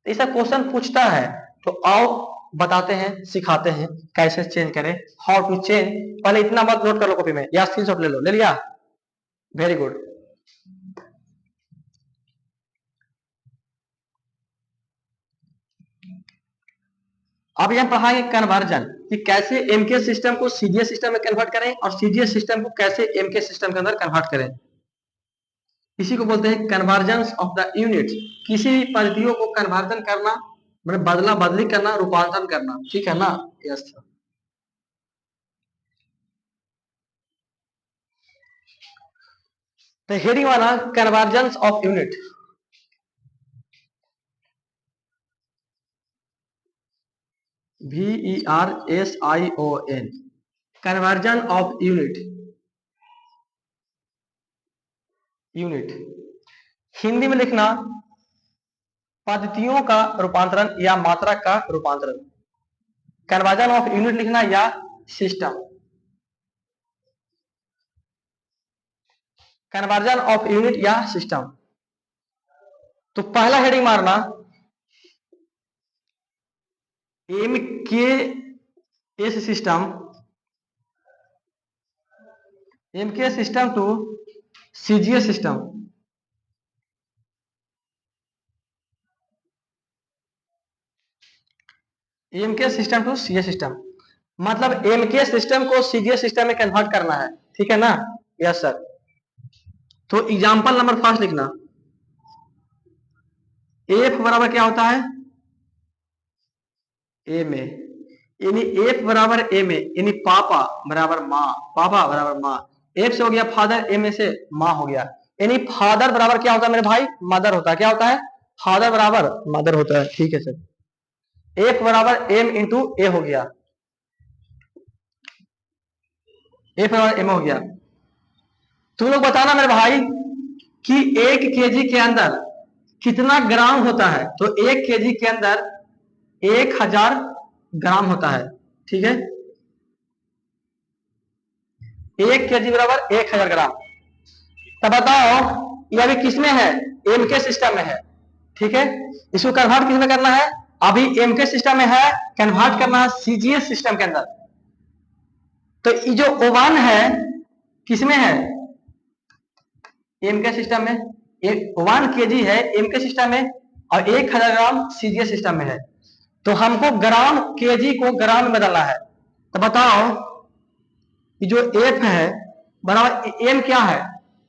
ऐसा क्वेश्चन पूछता है, तो आओ बताते हैं, सिखाते हैं कैसे चेंज करें, हाउ टू चेंज। पहले इतना बात नोट कर लो कॉपी में, या स्क्रीनशॉट ले लो। ले लिया? Very good. अब यहां पढ़ाएंगे कन्वर्जन, कि कैसे एमके सिस्टम को सीजीएस सिस्टम में कन्वर्ट करें और सीजीएस सिस्टम को कैसे एमके सिस्टम के अंदर कन्वर्ट करें। इसी को बोलते हैं कन्वर्जेंस ऑफ द यूनिट। किसी भी पद्धतियों को कन्वर्जन करना मतलब बदला बदली करना, रूपांतरण करना। ठीक है ना? यस। तो हेडिंग वाला convergence of unit, VERSION, conversion of unit. Unit Hindi में लिखना पद्धतियों का रूपांतरण या मात्रा का रूपांतरण। कन्वर्जन ऑफ यूनिट लिखना या सिस्टम। कन्वर्जन ऑफ यूनिट या सिस्टम। तो पहला हेडिंग मारना M K S system, M K system to CGS system. M K system to CGS system मतलब एम के सिस्टम को सीजीएस सिस्टम में कन्वर्ट करना है, ठीक है ना? Yes sir. तो एग्जांपल नंबर फर्स्ट लिखना, एफ बराबर क्या होता है? ए में, यानी एफ बराबर ए में, यानी पापा बराबर माँ, पापा बराबर माँ। एफ से हो गया फादर, ए में से माँ हो गया, यानी फादर बराबर क्या होता है मेरे भाई? मदर होता है। क्या होता है? फादर बराबर मदर होता है, ठीक है सर। एफ बराबर एम इंटू ए हो गया, एफ बराबर एम हो गया। तुम लोग बताना मेरे भाई कि 1 kg के अंदर कितना ग्राम होता है? तो 1 kg के अंदर 1000 ग्राम होता है, ठीक है? 1 kg बराबर 1000 ग्राम। तब बताओ ये अभी किसमें है? एम के सिस्टम में है, ठीक है? इसको कन्वर्ट किसमें करना है? अभी एम के सिस्टम में है, कन्वर्ट करना है सीजीएस सिस्टम के अंदर। तो ये जो O1 है किसमें है? एम के सिस्टम में। 1 kg है एम के सिस्टम में और 1000 ग्राम सीजीएस सिस्टम में है। तो हमको ग्राम केजी को ग्राम में बदलना है। तो बताओ कि जो एफ है बराबर एम क्या है?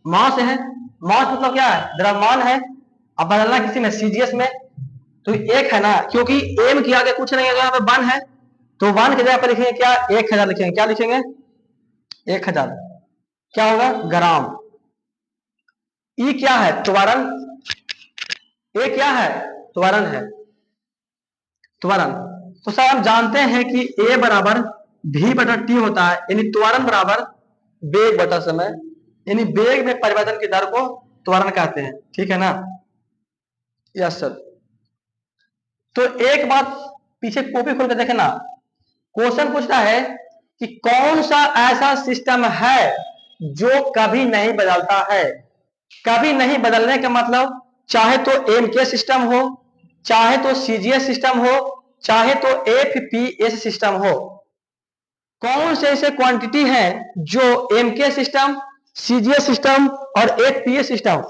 मास है। मास मतलब क्या है? द्रव्यमान है। अब बदलना किसी में? सीजीएस में। तो एक है ना, क्योंकि एम के आगे कुछ नहीं है, यहाँ पे 1 है, तो 1 की जगह पर लिखेंगे क्या? 1000 लिखेंगे। क्या लिखेंगे? 1000। क्या होगा? ग्राम। ई क्या है? त्वरण। ए क्या है? त्वरण है, त्वरण। तो सर हम जानते हैं कि ए बराबर भी बटा टी होता है, यानी त्वरण बराबर वेग बटा समय, यानी वेग में परिवर्तन की दर को त्वरण कहते हैं, ठीक है ना? Yes sir. तो एक बात पीछे कॉपी खोल के देखे ना, क्वेश्चन पूछता है कि कौन सा ऐसा सिस्टम है जो कभी नहीं बदलता है? कभी नहीं बदलने का मतलब चाहे तो एम के सिस्टम हो, चाहे तो सीजीएस सिस्टम हो, चाहे तो एफपीएस सिस्टम हो। कौन से ऐसे क्वांटिटी है जो M K system, CGS system और एफपीएस सिस्टम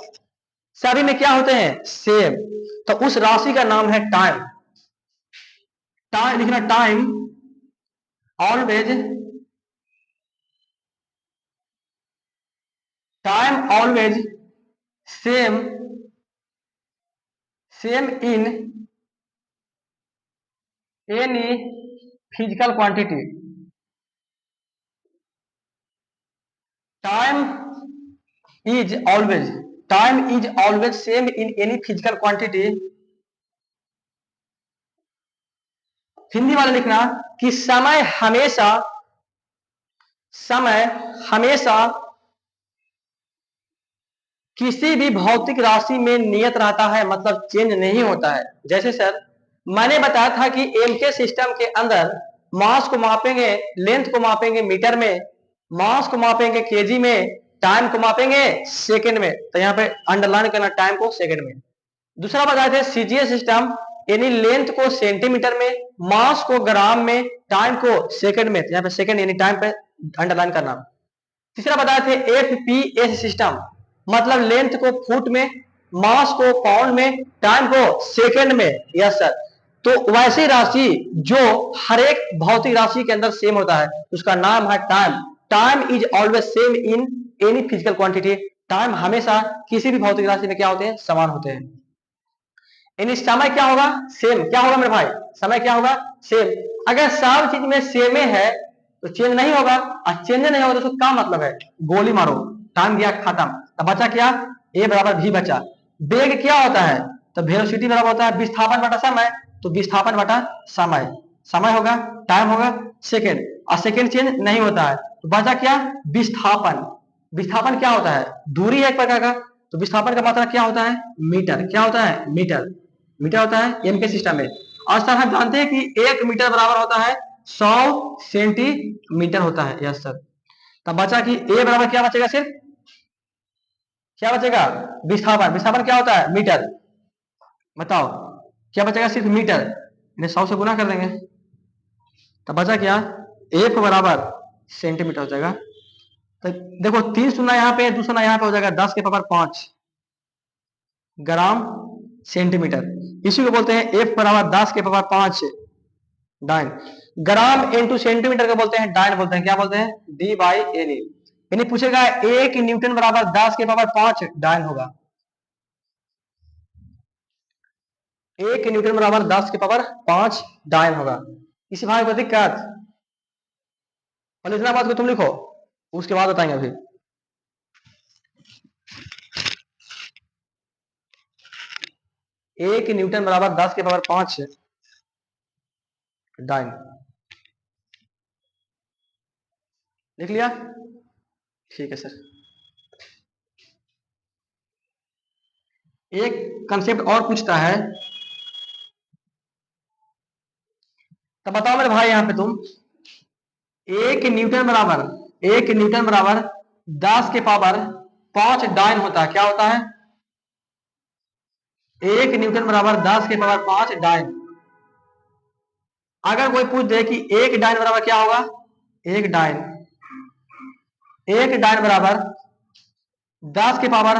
सभी में क्या होते हैं? सेम। तो उस राशि का नाम है टाइम। टाइम लिखना, time always, time always same, same in any physical quantity. Time is always, time is always same in any physical quantity. Hindi वाले लिखना कि समय हमेशा, समय हमेशा किसी भी भौतिक राशि में नियत रहता है, मतलब चेंज नहीं होता है। जैसे सर मैंने बताया था कि एम के सिस्टम के अंदर मास को मापेंगे, लेंथ को मापेंगे मीटर में, मास को मापेंगे केजी में, टाइम को मापेंगे सेकंड में। तो यहाँ पे अंडरलाइन करना टाइम को सेकंड में। दूसरा बताए थे सीजीएस सिस्टम, यानी लेंथ को सेंटीमीटर में, मास को ग्राम में, टाइम को सेकंड में। यहाँ पे सेकंड यानी टाइम पे अंडरलाइन करना। तीसरा बताए थे एफपीएस सिस्टम, मतलब लेंथ को फुट में, मास को पाउंड में, टाइम को सेकंड में। Yes sir. तो वैसी राशि जो हर एक भौतिक राशि के अंदर सेम होता है उसका नाम है time. Time is always same in any physical quantity. Time हमेशा किसी भी भौतिक राशि में क्या होते हैं? समान होते हैं। यानी समय क्या होगा? सेम। क्या होगा मेरे भाई? समय क्या होगा? सेम। अगर सब चीज में सेम है तो चेंज नहीं होगा, और चेंज नहीं होगा तो क्या मतलब है? गोली मारो, टाइम गया खत्म। तो बचा क्या? ए बराबर भी बचा। वेग क्या होता है? तो वेलोसिटी बराबर होता है विस्थापन बटा समय, तो विस्थापन बटा समय। समय होगा, टाइम होगा सेकेंड, और सेकेंड चेंज नहीं होता है। तो बचा क्या? विस्थापन। विस्थापन क्या होता है? दूरी है एक प्रकार का, तो विस्थापन का मात्रा क्या होता है? मीटर। क्या होता है? मीटर। मीटर होता है एम के सिस्टम में। और सर हम जानते हैं कि 1 मीटर बराबर होता है 100 सेंटीमीटर होता है। Yes sir. तब बचा कि ए बराबर क्या बचेगा? सिर्फ क्या बचेगा? विस्थापन। विस्थापन क्या होता है? मीटर। बताओ क्या बचेगा? सिर्फ मीटर। इन्हें 100 से गुना कर देंगे तो बचा क्या? एफ बराबर सेंटीमीटर हो जाएगा। तो देखो 3 शून्य यहाँ पे, 2 शून्य यहाँ पे हो जाएगा 10 के पावर 5 ग्राम सेंटीमीटर। इसी को बोलते हैं एफ बराबर 10 के power 5 dyne. Gram into centimetre को बोलते हैं डाइन, बोलते हैं क्या बोलते हैं? D by N E. यानी पूछेगा 1 न्यूटन बराबर 10 के पावर 5 डाइन होगा। 1 न्यूटन बराबर 10 के पावर 5 डाइन होगा। इसी भाग को दिक्कत, और इतना बात को तुम लिखो, उसके बाद बताएंगे अभी। एक न्यूटन बराबर 10 के पावर 5 डाइन। लिख लिया? ठीक है सर। एक कंसेप्ट और पूछता है, तो बताओ मेरे भाई, यहां पे तुम 1 न्यूटन बराबर 10 के पावर 5 डाइन होता है। क्या होता है? 1 न्यूटन बराबर 10 के पावर 5 डाइन। अगर कोई पूछ दे कि एक डाइन बराबर क्या होगा? एक डाइन, एक डाइन बराबर 10 के पावर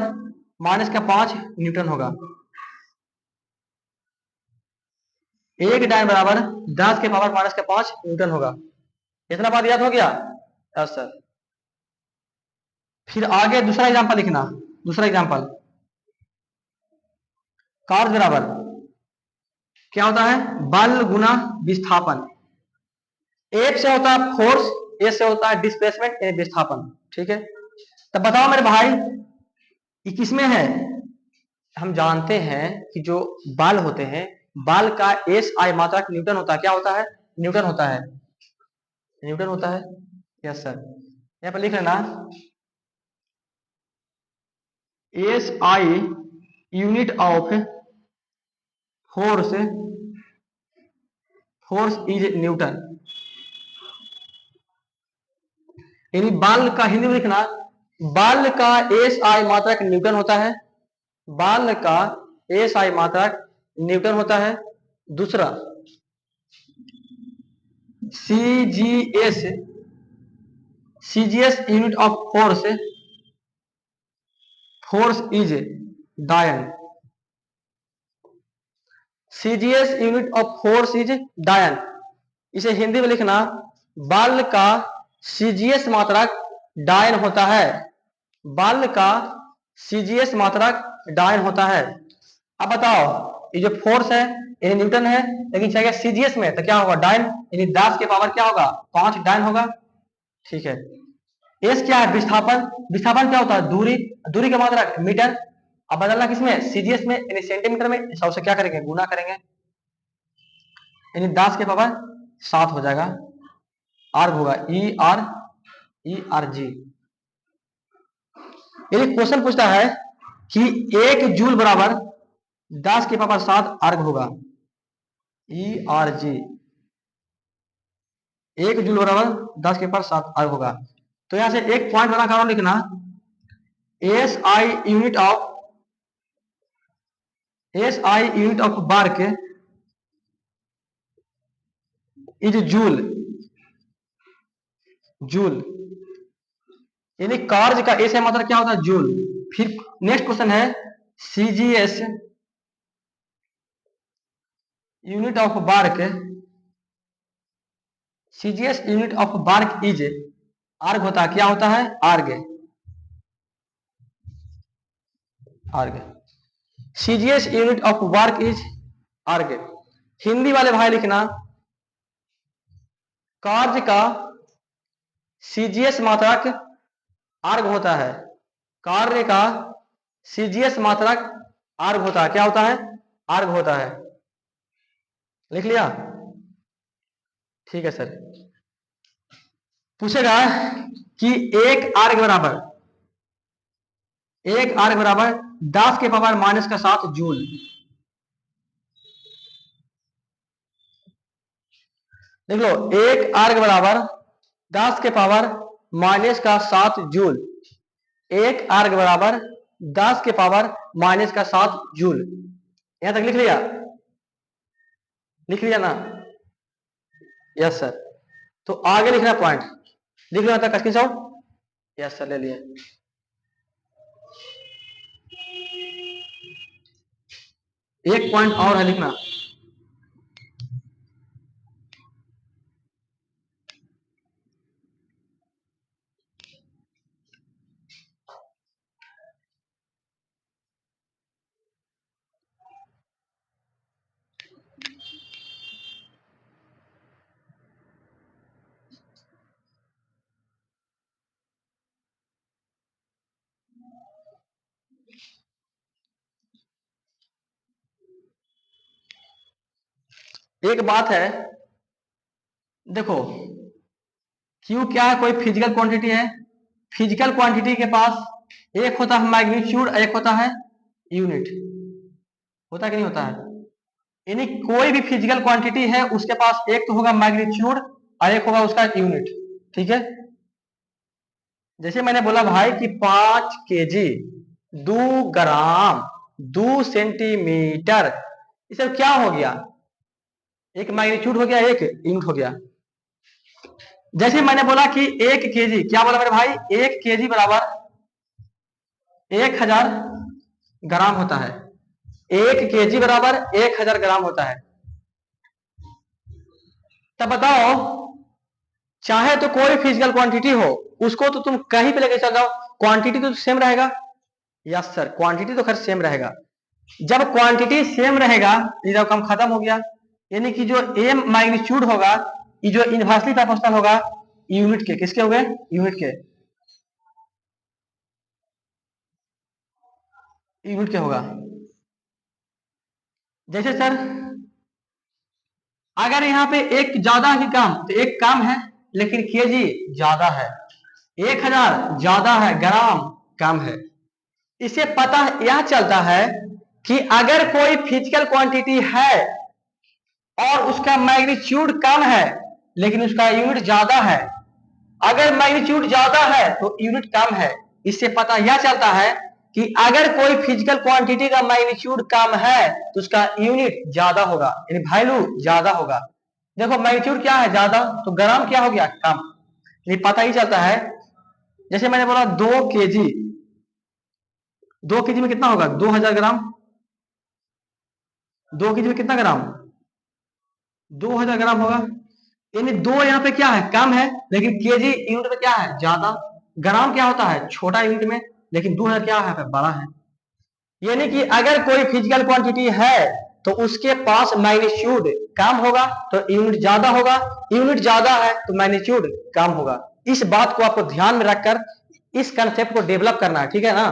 माइनस का 5 न्यूटन होगा। एक डाइन बराबर 10 के पावर माइनस का 5 न्यूटन होगा। इतना बात याद हो गया? Yes sir. फिर आगे दूसरा एग्जांपल लिखना। दूसरा एग्जांपल, कार्य बराबर क्या होता है? बल गुना विस्थापन। एफ से होता है फोर्स, ए से होता है डिस्प्लेसमेंट, ए विस्थापन। ठीक है, तब बताओ मेरे भाई ये किसमें है? हम जानते हैं कि जो बल होते हैं, बल का एस आई मात्रक न्यूटन होता है। क्या होता है? न्यूटन होता है। न्यूटन होता है। Yes sir. यहाँ पर लिख लेना S I unit of force, force is Newton. यानी बल का हिंदी में लिखना, बल का एस आई मात्रक न्यूटन होता है। बल का एस आई मात्रक न्यूटन होता है। दूसरा CGS, CGS unit of force, force is dyne. CGS unit of force is dyne. इसे हिंदी में लिखना, बल का सीजीएस मात्रक डायन होता है। बल का सीजीएस मात्रक डायन होता है। अब बताओ ये जो फोर्स है ये न्यूटन है, लेकिन चाहिए सीजीएस में, तो क्या होगा? डायन। यानी 10 के पावर क्या होगा? 5 डायन होगा। ठीक है। एस क्या है? विस्थापन। विस्थापन क्या होता है? दूरी। दूरी का मात्रक मीटर। अब बदलना किसमें? सीजीएस में, यानी सेंटीमीटर में। सौ से क्या करेंगे? गुना करेंगे, यानी 10 के पावर 7 हो जाएगा। आर होगा ई आर जी। यदि क्वेश्चन पूछता है कि 1 जूल बराबर 10 के पावर 7 अर्ग होगा, ई आर जी। 1 जूल बराबर 10 के पावर 7 अर्ग होगा। तो यहां से एक पॉइंट बना कर लिखना, S I unit of work is joule. Joule यानी कार्य का एस है मतलब क्या होता है? जूल। फिर नेक्स्ट क्वेश्चन है CGS unit of work, CGS unit of work is erg होता है। क्या होता है? Erg. Erg. CGS unit of work is erg. Hindi वाले भाई लिखना, कार्य का सीजीएस मात्रक आर्ग होता है। कार्य का सीजीएस मात्रक आर्ग होता है। क्या होता है? आर्ग होता है। लिख लिया? ठीक है सर। पूछेगा कि एक आर्ग बराबर 10 के पावर माइनस का 7 जूल। देख लो, एक आर्ग बराबर 10 के पावर माइनस का 7 जूल। एक आर्ग बराबर 10⁻⁻7 जूल। यहां तक लिख लिया ना? Yes sir. तो आगे लिखना पॉइंट, लिख लो तक स्क्रीनशॉट। यस सर, ले लिए। एक पॉइंट और है लिखना। एक बात है, देखो क्यू क्या है? कोई फिजिकल क्वांटिटी है। फिजिकल क्वांटिटी के पास एक होता है मैग्नीट्यूड, एक होता है यूनिट। होता कि नहीं होता है? यानी कोई भी फिजिकल क्वांटिटी है उसके पास एक तो होगा मैग्नीट्यूड और एक होगा उसका यूनिट। ठीक है, जैसे मैंने बोला भाई कि 5 kg, 2 ग्राम, 2 सेंटीमीटर, ये सब क्या हो गया? एक मैग्नीट्यूड हो गया, एक यूनिट हो गया। जैसे मैंने बोला कि 1 kg, क्या बोला मेरे भाई? 1 kg बराबर 1000 ग्राम होता है। 1 kg बराबर 1000 ग्राम होता है। तब बताओ, चाहे तो कोई फिजिकल क्वांटिटी हो, उसको तो तुम कहीं पे लेके चल जाओ, क्वांटिटी तो सेम रहेगा। यस सर, क्वांटिटी तो खैर सेम रहेगा। जब क्वांटिटी सेम रहेगा, ये काम खत्म हो गया। यानी कि जो एम मैग्नीट्यूड होगा, ये जो इनवर्सली प्रोपोर्शनल होगा यूनिट के। किसके हो गए? यूनिट के। यूनिट के होगा। जैसे सर अगर यहाँ पे एक ज्यादा है काम, तो एक काम है लेकिन केजी ज्यादा है, 1000 ज्यादा है, ग्राम कम है। इससे पता यह चलता है कि अगर कोई फिजिकल क्वांटिटी है और उसका मैग्नीट्यूड कम है लेकिन उसका यूनिट ज्यादा है, अगर मैग्नीट्यूड ज्यादा है तो यूनिट कम है, इससे पता यह चलता है कि अगर कोई फिजिकल क्वांटिटी का मैग्नीट्यूड कम है तो उसका यूनिट ज्यादा होगा, यानी वैल्यू ज्यादा होगा। देखो मैग्नीट्यूड क्या है? ज्यादा, तो ग्राम क्या हो गया? कम। ये पता ही चलता है। जैसे मैंने बोला 2 kg, 2 kg में कितना होगा? 2000 ग्राम। 2 kg में कितना ग्राम? 2000 ग्राम होगा। यानी दो यहाँ पे क्या है? कम है, लेकिन केजी यूनिट में क्या है? ज्यादा। ग्राम क्या होता है? छोटा यूनिट में, लेकिन 2000 क्या है? बड़ा है। यानी कि अगर कोई फिजिकल क्वांटिटी है तो उसके पास मैग्नीट्यूड कम होगा तो यूनिट ज्यादा होगा, यूनिट ज्यादा है तो मैग्नीट्यूड कम होगा। इस बात को आपको ध्यान में रखकर इस कंसेप्ट को डेवलप करना है। ठीक है ना?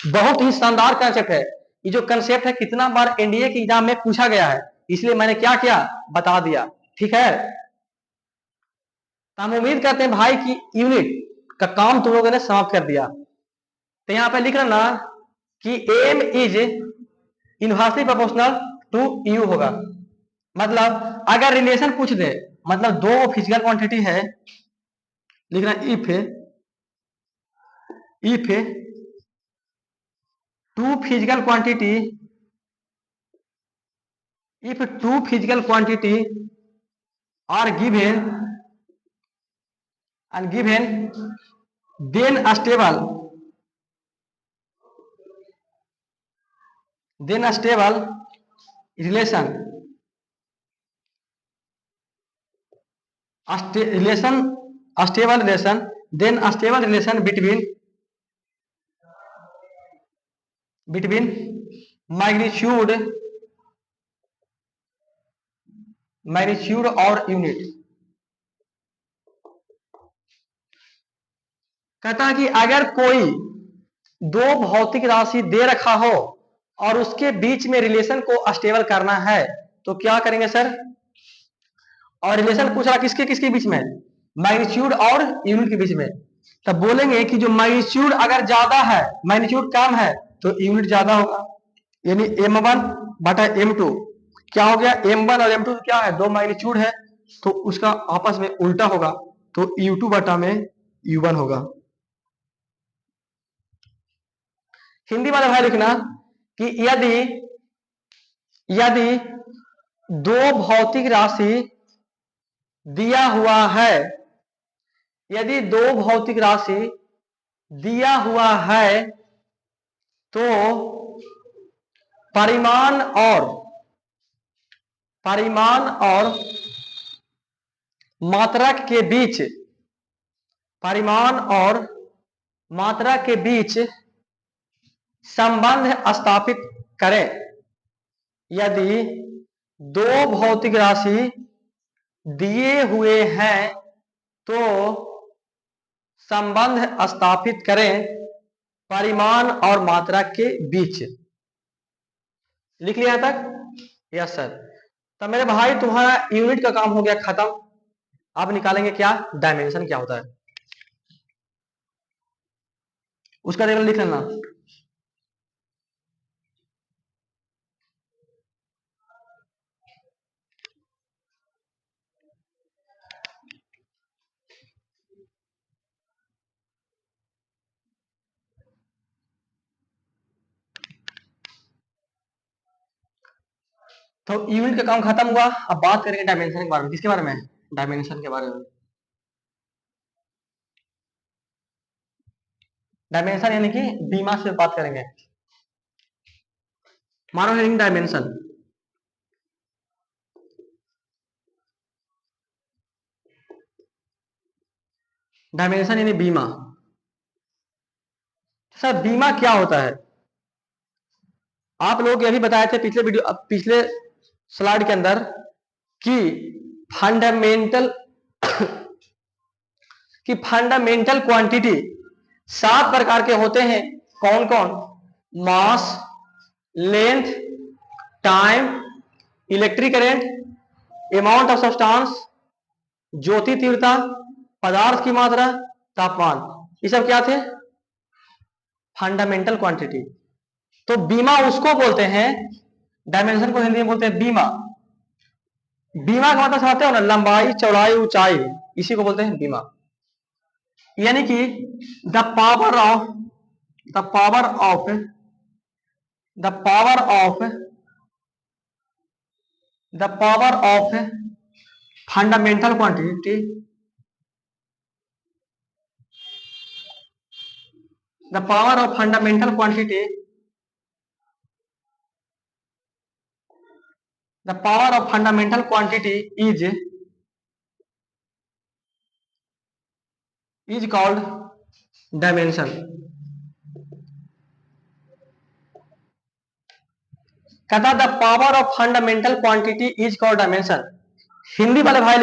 बहुत ही शानदार कंसेप्ट है। ये जो कंसेप्ट है कितना बार एनडीए के एग्जाम में पूछा गया है, इसलिए मैंने क्या किया बता दिया। ठीक है, तो हम उम्मीद करते हैं भाई कि यूनिट का काम तुम लोगों ने समाप्त कर दिया। तो यहां पे लिख लेना कि M is inversely proportional to U होगा। मतलब अगर रिलेशन पूछ दे, मतलब दो फिजिकल क्वांटिटी है, लिखना if two physical quantity, if two physical quantity are given and given, then a stable relation, a stable relation, then a stable relation between magnitude और unit. कहता है कि अगर कोई दो भौतिक राशि दे रखा हो और उसके बीच में रिलेशन को स्टेबल करना है तो क्या करेंगे सर? और रिलेशन पूछ रहा किसके किसके बीच में? मैग्नीट्यूड और यूनिट के बीच में। तब बोलेंगे कि जो मैग्नीट्यूड अगर ज्यादा है, मैग्नीट्यूड कम है, तो यूनिट ज्यादा होगा। यानी m1 बटा m2 क्या हो गया? m1 और m2 क्या है? दो मैग्नीट्यूड है, तो उसका आपस में उल्टा होगा, तो u2 बटा में u1 होगा। हिंदी वाले भाई लिखना कि यदि यदि दो भौतिक राशि दिया हुआ है, यदि दो भौतिक राशि दिया हुआ है तो परिमाण और मात्रा के बीच, परिमाण और मात्रा के बीच संबंध स्थापित करें। यदि दो भौतिक राशि दिए हुए हैं तो संबंध स्थापित करें परिमाण और मात्रा के बीच। लिख लिया तक? Yes sir. तो मेरे भाई तुम्हारा यूनिट का काम हो गया खत्म। अब निकालेंगे क्या, डायमेंशन क्या होता है उसका टेबल लिख लेना। तो यूनिट का काम खत्म हुआ। अब बात करेंगे डायमेंशन के बारे में। किसके बारे में? डायमेंशन के बारे में। डायमेंशन यानी कि बीमा से बात करेंगे। मानो हेडिंग डायमेंशन। डायमेंशन यानी बीमा। सर बीमा क्या होता है? आप लोग यही बताए थे पिछले स्लाइड के अंदर कि फंडामेंटल क्वांटिटी 7 प्रकार के होते हैं। कौन कौन? Mass, length, time, electric current, amount of substance, ज्योति तीव्रता, पदार्थ की मात्रा, तापमान। ये सब क्या थे? Fundamental quantity. तो बीमा उसको बोलते हैं, डायमेंशन को हिंदी में बोलते हैं बीमा। बीमा का मतलब समझते हो ना, लंबाई, चौड़ाई, ऊंचाई, इसी को बोलते हैं बीमा। यानी कि the power of the power of fundamental quantity, the power of fundamental quantity, the power of fundamental quantity is called dimension। कहता the power of fundamental quantity is called dimension. Hindi वाले भाई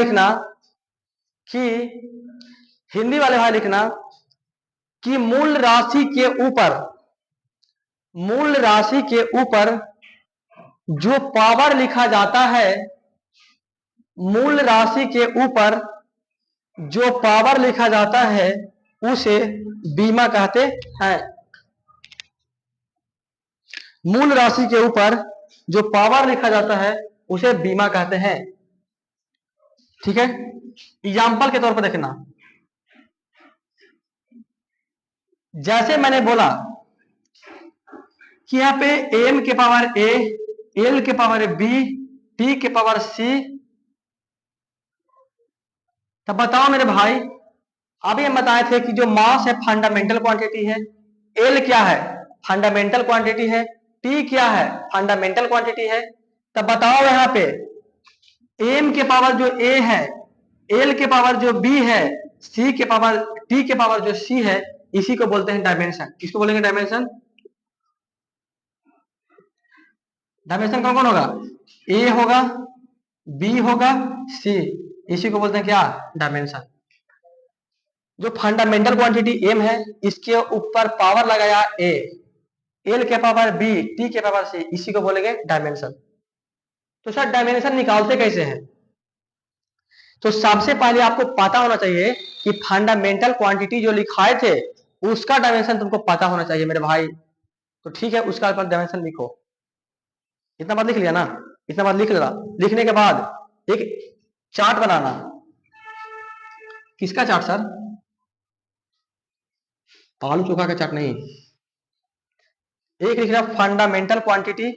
लिखना कि मूल राशि के ऊपर जो पावर लिखा जाता है, मूल राशि के ऊपर जो पावर लिखा जाता है उसे बीमा कहते हैं। मूल राशि के ऊपर जो पावर लिखा जाता है उसे बीमा कहते हैं। ठीक है, एग्जाम्पल के तौर पर देखना, जैसे मैंने बोला कि यहाँ पे एम के पावर ए, एल के पावर बी, टी के पावर सी। तब बताओ मेरे भाई, अभी हम बताए थे कि जो मास है फंडामेंटल क्वांटिटी है, एल क्या है? फंडामेंटल क्वांटिटी है, टी क्या है? फंडामेंटल क्वांटिटी है। तब बताओ यहाँ पे एम के पावर जो ए है, एल के पावर जो बी है, सी के पावर, टी के पावर जो सी है, इसी को बोलते हैं डायमेंशन। किसको बोलेंगे डायमेंशन? डायमेंशन कौन कौन होगा? ए होगा, बी होगा, सी, इसी को बोलते हैं क्या? डायमेंशन। जो फंडामेंटल क्वांटिटी एम है, इसके ऊपर पावर लगाया ए, एल के पावर बी, टी के पावर सी, इसी को बोलेंगे डायमेंशन। तो सर डायमेंशन निकालते कैसे हैं? तो सबसे पहले आपको पता होना चाहिए कि फंडामेंटल क्वांटिटी जो लिखाए थे उसका डायमेंशन तुमको पता होना चाहिए मेरे भाई। तो ठीक है, उसका डायमेंशन लिखो। इतना बात लिख लिया ना? इतना बात लिख लिया। लिखने के बाद एक चार्ट बनाना। किसका चार्ट सर? आलू चोखा का चार्ट नहीं, एक लिख रहा फंडामेंटल क्वांटिटी,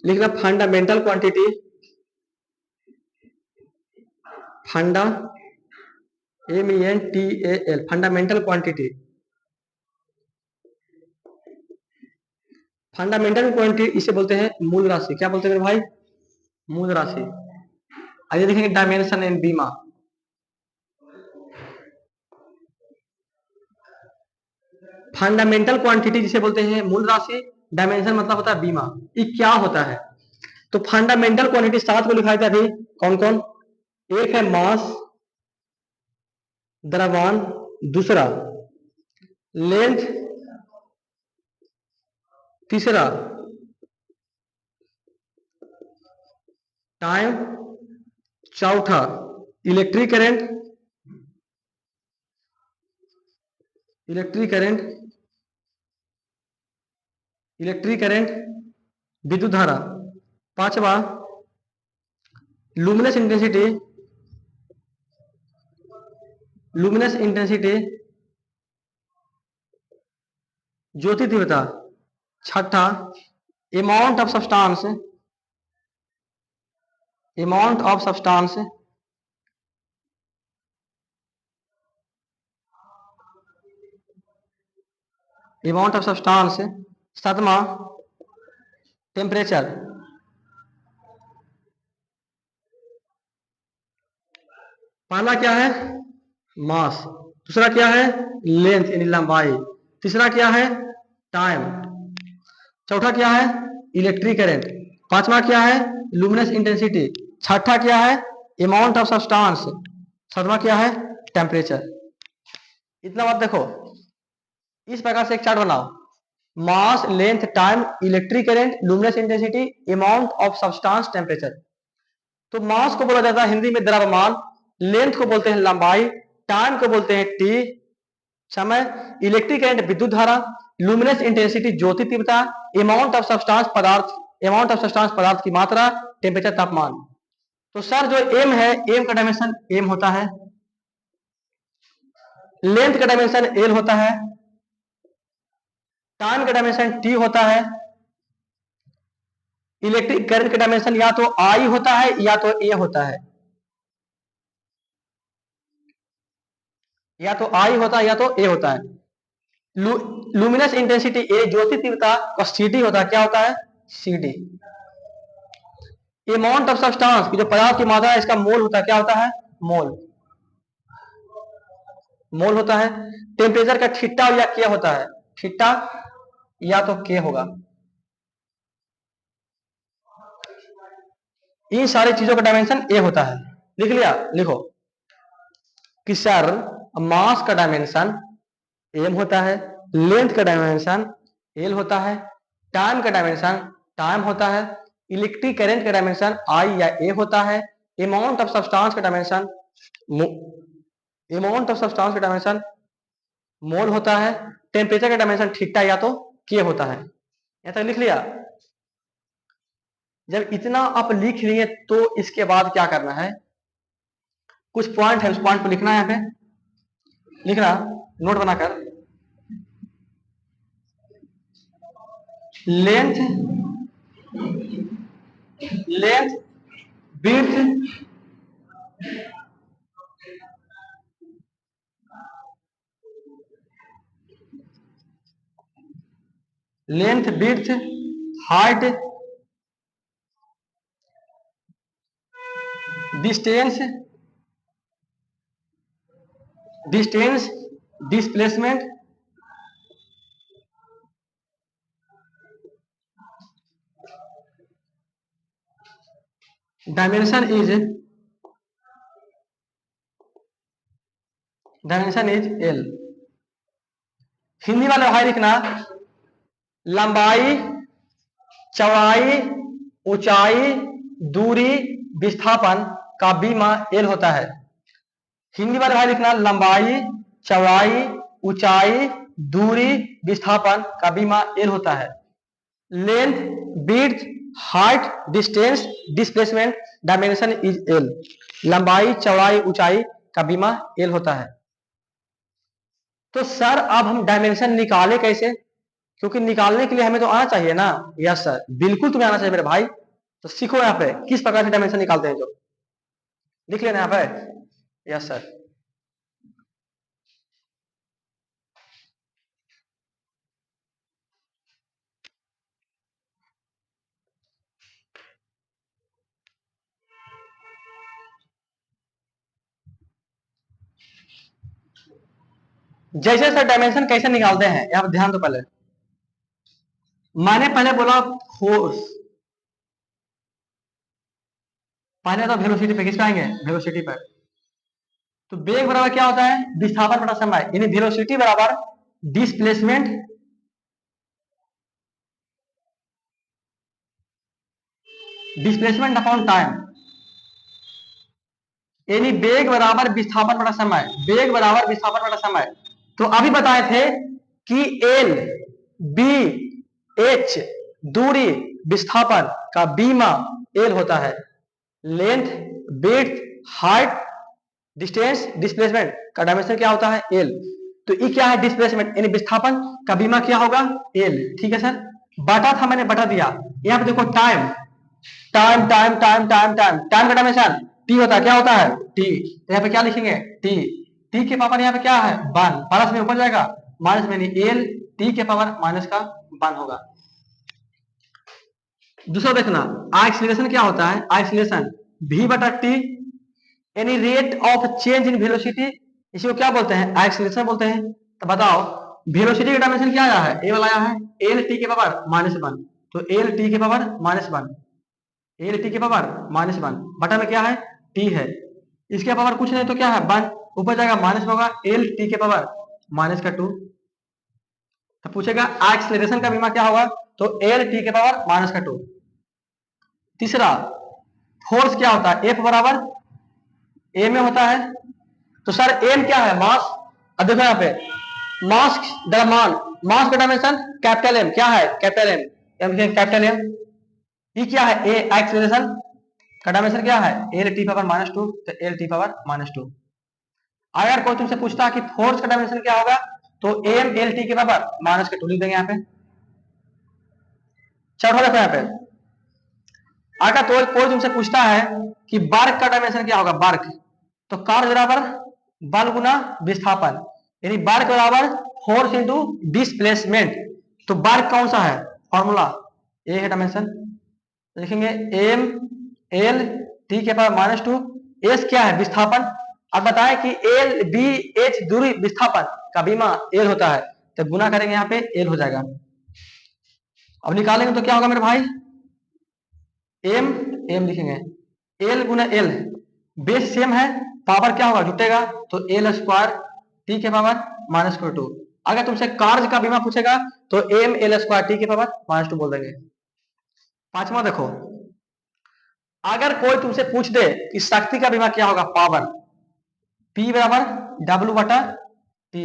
लिखना फंडामेंटल क्वांटिटी, फंडा MENTAL fundamental quantity. Fundamental quantity इसे बोलते हैं मूल राशि। क्या बोलते हैं मेरे भाई? मूल राशि। आइए देखेंगे डायमेंशन इन बीमा। फंडामेंटल क्वांटिटी जिसे बोलते हैं मूल राशि, डायमेंशन मतलब होता है बीमा। ये क्या होता है? तो फंडामेंटल क्वांटिटी 7 को लिखा था अभी, कौन कौन? एक है मास, द्रव्यमान, दूसरा लेंथ, तीसरा टाइम, चौथा electric current, electric current, electric current विद्युत धारा, पांचवा लुमिनस इंटेंसिटी, लुमिनस इंटेंसिटी ज्योति तीव्रता, छठा amount of substance, amount of substance, amount of substance, सातवां टेम्परेचर। पहला क्या है? मास, दूसरा क्या है? लेंथ यानी लंबाई, तीसरा क्या है? टाइम, चौथा क्या है? इलेक्ट्रिक करंट, पांचवा क्या है? लुमिनस इंटेंसिटी, छठा क्या है? अमाउंट ऑफ सब्सटेंस, सातवां क्या है? टेम्परेचर। इतना बात देखो, इस प्रकार से एक चार्ट बनाओ। Mass, length, time, electric current, luminous intensity, amount of substance, temperature. तो मास को बोला जाता है हिंदी में द्रव्यमान, लेंथ को बोलते हैं लंबाई, टाइम को बोलते हैं टी समय, इलेक्ट्रिक करंट विद्युत धारा, लुमिनस इंटेंसिटी ज्योति तीव्रता, अमाउंट ऑफ सब्सटेंस पदार्थ, अमाउंट ऑफ सब्सटेंस पदार्थ की मात्रा, टेम्परेचर तापमान। तो सर जो एम है, एम का डायमेंशन एम होता है, लेंथ का डायमेंशन एल होता है, टाइम का डायमेंशन टी होता है, इलेक्ट्रिक करंट का डायमेंशन या तो आई होता है या तो ए होता है, या तो आई होता है या तो ए होता है। लुमिनस इंटेंसिटी ए, ज्योति तीव्रता का सीडी होता है, क्या होता है? सीडी। अमाउंट ऑफ सब्सटेंस की जो पदार्थ की मात्रा है, इसका मोल होता है, क्या होता है? मोल, मोल होता है। टेम्परेचर का थीटा या के होता है, थीटा या तो के होगा। इन सारी चीजों का डायमेंशन ए होता है। लिख लिया? लिखो कि सर मास का डायमेंशन एम होता है, लेंथ का डायमेंशन एल होता है, टाइम का डायमेंशन टाइम होता है, इलेक्ट्रिक करंट का डायमेंशन आई या ए होता है, अमाउंट ऑफ सब्सटेंस का डायमेंशन अमाउंट ऑफ सब्सटेंस का डायमेंशन मोल होता है, टेम्परेचर का डायमेंशन थीटा या तो के होता है। यहां तक लिख लिया? जब इतना आप लिख लिए तो इसके बाद क्या करना है? कुछ पॉइंट है, उस पॉइंट को लिखना है। यहाँ पे लिखना, नोट बनाकर, length, length width, length width height, distance, distance displacement, dimension is L. Hindi वाले भाई लिखना, लंबाई, चौड़ाई, ऊंचाई, दूरी, विस्थापन का बीमा एल होता है। हिंदी वाले भाई लिखना, लंबाई, चौड़ाई, ऊंचाई, दूरी, विस्थापन का बीमा एल होता है। Length, width, height, distance, displacement, dimension is L. लंबाई, चौड़ाई, ऊंचाई का बीमा एल होता है। तो सर अब हम डायमेंशन निकाले कैसे? क्योंकि निकालने के लिए हमें तो आना चाहिए ना। यस सर, बिल्कुल तुम्हें आना चाहिए मेरे भाई। तो सीखो यहाँ पे किस प्रकार से डायमेंशन निकालते हैं, जो लिख लेना यहाँ पे। Yes sir. जैसे सर डायमेंशन कैसे निकालते हैं, यहाँ पे ध्यान दो। पहले मैंने पहले बोला फोर्स, पहले तो वेलोसिटी पे, किस पे आएंगे? वेलोसिटी पर। तो वेग बराबर क्या होता है? विस्थापन बटा समय, यानी वेलोसिटी बराबर डिस्प्लेसमेंट डिस्प्लेसमेंट अपॉन टाइम, यानी वेग बराबर विस्थापन बटा समय, वेग बराबर विस्थापन बटा समय। तो अभी बताए थे कि एल बी एच दूरी विस्थापन का बीमा एल होता है, length width height distance displacement का डायमेंशन क्या होता है? एल। तो ये क्या है? डिस्प्लेसमेंट यानी विस्थापन का बीमा क्या होगा? एल। ठीक है सर, बटा था मैंने बटा दिया। यहाँ पे देखो time time time time time time time का डायमेंशन टी होता है, क्या होता है? टी। तो यहाँ पे क्या लिखेंगे? टी। टी के पावर यहाँ पे क्या है? वन, प्लस में ऊपर जाएगा माइनस में, एल टी के पावर माइनस का वन होगा। दूसरा देखना, एक्सीलरेशन क्या होता है? एक्सीलरेशन v बटा टी, यानी rate of change in velocity, इसी को क्या बोलते हैं? एक्सीलरेशन बोलते हैं। तो बताओ वेलोसिटी का डायमेंशन क्या आया है? ए वाला आया है, एल टी के पावर माइनस वन। तो एल टी के power minus one, L T के पावर माइनस वन बटा में क्या है? टी है। इसके पावर कुछ नहीं तो क्या है? वन, ऊपर जाएगा माइनस में होगा एल टी के पावर माइनस का टू। तो पूछेगा एक्सीलरेशन का बीमा क्या होगा? तो एल टी के पावर माइनस का टू। तीसरा, फोर्स क्या होता है? एफ बराबर ए में होता है। तो सर एम क्या है? मास। अब देखो यहाँ पे मास द्रव्यमान, मास का डायमेंशन कैपिटल एम, क्या है? Capital M, M capital M. ये क्या है? ए एक्सीलरेशन का डायमेंशन क्या है? L T power minus two, तो L T power minus two. अगर कोई तुमसे पूछता है कि फोर्स का डायमेंशन क्या होगा, तो एम एल टी के पावर माइनस के टू लिख देंगे यहाँ पे। चौथा देखो यहाँ पे, अगर तो कोई तुमसे पूछता है कि बार्क का डायमेंशन क्या होगा? बार्क, तो कार्य बराबर बल गुना विस्थापन, यानी बार्क बराबर फोर्स इंटू डिस्प्लेसमेंट। तो बार्क कौन सा है? फॉर्मूला ए है डायमेंशन, लिखेंगे एम एल टी के पावर माइनस टू। एस क्या है? विस्थापन। अब बताएं कि एल बी एच दूरी विस्थापन का बीमा एल होता है, तो गुना करेंगे यहाँ पे एल हो जाएगा। अब निकालेंगे तो क्या होगा मेरे भाई? एम एम लिखेंगे, एल गुना एल, बेस सेम है, पावर क्या होगा? जुटेगा, तो एल स्क्वायर टी के पावर माइनस का टू। अगर तुमसे कार्य का बीमा पूछेगा तो एम एल स्क्वायर टी के पावर माइनस टू बोल देंगे। पांचवा देखो, अगर कोई तुमसे पूछ दे कि शक्ति का बीमा क्या होगा? पावर, पी बराबर डब्ल्यू बटा टी।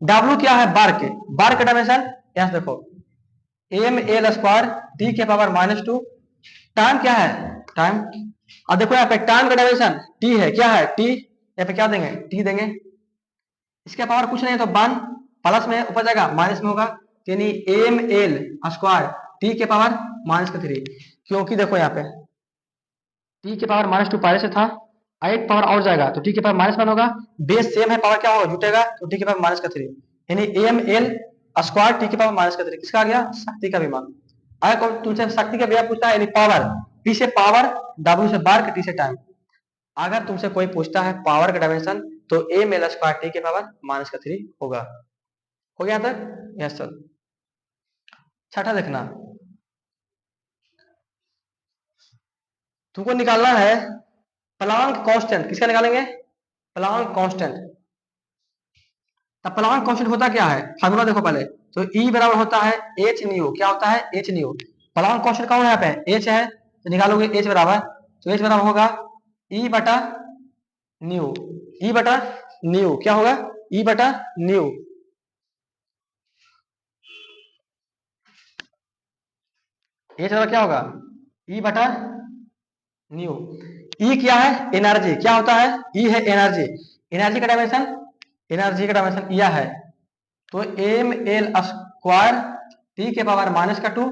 डब्ल्यू क्या है? बार्क, बार्क का डायमेंशन यहां देखो एम एल स्क्वायर टी के पावर माइनस टू। टाइम क्या है? टाइम, अब देखो यहाँ पे टाइम का डायमेंशन टी है, क्या है? टी। यहाँ पे क्या देंगे? टी देंगे। इसके पावर कुछ नहीं है तो वन, प्लस में ऊपर जाएगा माइनस में होगा, यानी एम एल स्क्वायर टी के पावर माइनस का थ्री। क्योंकि देखो यहाँ पे टी के पावर माइनस टू पहले से था, एट पावर और जाएगा तो टी के पावर माइनस वन होगा, बेस सेम है, पावर क्या होगा? जुटेगा, तो टी के पावर माइनस का थ्री, यानी एम एल स्क्वायर टी के पावर माइनस का थ्री। किसका आ गया? शक्ति का बीमा। अगर कोई तुमसे शक्ति का बीमा पूछता है, यानी पावर, पी से पावर, डब्ल्यू से बार्क, टी से टाइम। अगर तुमसे कोई पूछता है पावर का डायमेंशन, तो एम एल स्क्वायर टी के पावर माइनस का थ्री होगा। हो गया तक? Yes sir. छठा देखना, तुमको निकालना है प्लांक कांस्टेंट। किसका निकालेंगे? Planck constant. तब प्लांक कांस्टेंट होता क्या है? फार्मूला देखो पहले, तो E बराबर होता है एच न्यू। क्या होता है? H new. प्लांक कांस्टेंट कौन है? यहाँ पे एच है, तो निकालोगे एच बराबर, तो एच बराबर होगा ई बटा न्यू। ई बटा न्यू क्या होगा? ई बटा न्यू। एच बराबर क्या होगा? ई बटा न्यू। ई क्या है? एनर्जी। क्या होता है? ई है एनर्जी। एनर्जी का डायमेंशन एनर्जी का डायमेंशन यह है, तो एम एल स्क्वायर टी के पावर माइनस का 2।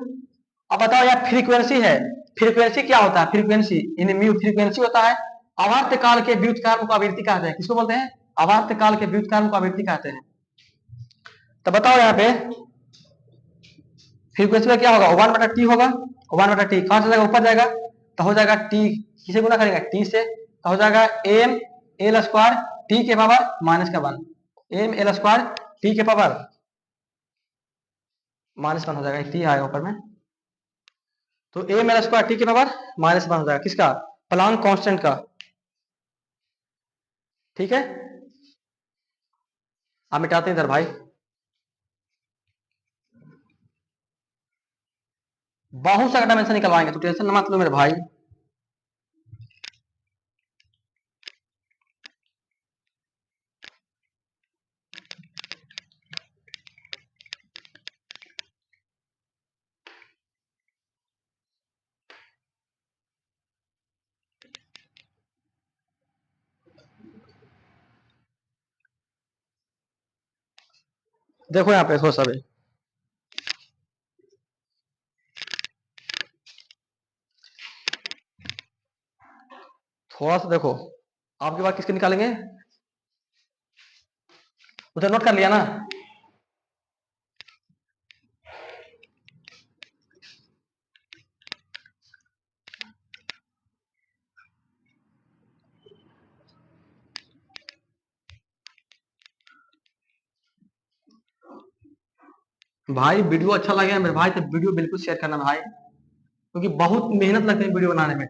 अब बताओ यार फ्रीक्वेंसी है, फ्रीक्वेंसी क्या होता है, फ्रीक्वेंसी इन म्यू फ्रीक्वेंसी होता है आवर्त काल के व्युत्क्रम को आवृत्ति कहते हैं। किसको बोलते हैं, आवर्त काल के व्युत्क्रम को आवृत्ति कहते हैं। तो बताओ यहाँ पे फ्रीक्वेंसी में क्या होगा, 1/t होगा, 1/t कहां से जाएगा, ऊपर जाएगा, तो हो जाएगा t, किसे गुना करेंगे, t से, तो हो जाएगा एम एल स्क्वायर टी के पावर माइनस का 1, एम एल स्क्वायर टी के पावर -1 हो जाएगा, टी आएगा ऊपर में, तो एम एल स्क्वायर टी के पावर -1 हो जाएगा, किसका, प्लांक कांस्टेंट का। ठीक है, अब मिटाते हैं इधर भाई, बहुत सारा डायमेंशन निकलवाएंगे, तो टेंशन मत लो मेरे भाई। देखो यहाँ पे थोड़ा सा भी, थोड़ा सा देखो, आपके पास किसके निकालेंगे, उधर नोट कर लिया ना। भाई वीडियो अच्छा लगे मेरे भाई तो वीडियो बिल्कुल शेयर करना भाई, क्योंकि बहुत मेहनत लगती है वीडियो बनाने में,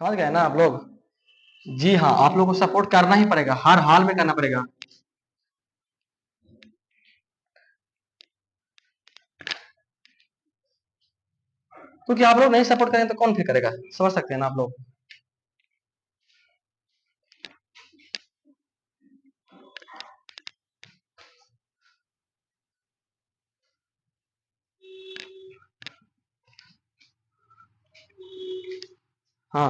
समझ गए ना आप लोग। जी हाँ, आप लोगों को सपोर्ट करना ही पड़ेगा, हर हाल में करना पड़ेगा। क्योंकि आप लोग नहीं सपोर्ट करें तो कौन फिर करेगा, समझ सकते हैं ना आप लोग। हाँ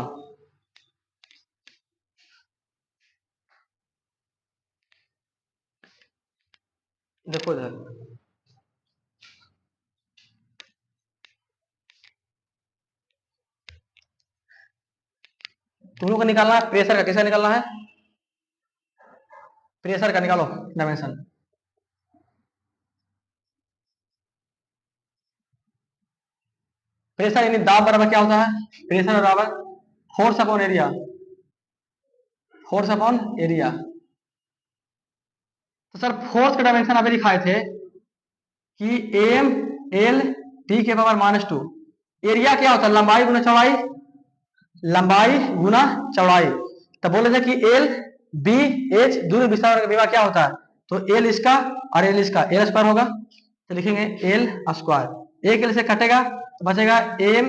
देखो इधर, तुम लोग को निकालना है प्रेशर का, किसका निकालना है, प्रेशर का निकालो डायमेंशन। प्रेशर यानी दाब बराबर क्या होता है, प्रेशर बराबर force upon area, force upon area. तो सर फोर्स का डायमेंशन अभी दिखाए थे कि एम एल टी के पावर -2, एरिया क्या होता है, लंबाई गुना चौड़ाई, लंबाई गुना चौड़ाई। तब बोले थे कि एल बी एच दूर विस्तार का विभा क्या होता है, तो एल इसका और एल इसका, एल स्क्वायर होगा, तो लिखेंगे एल स्क्वायर, एक एल से कटेगा तो बचेगा एम,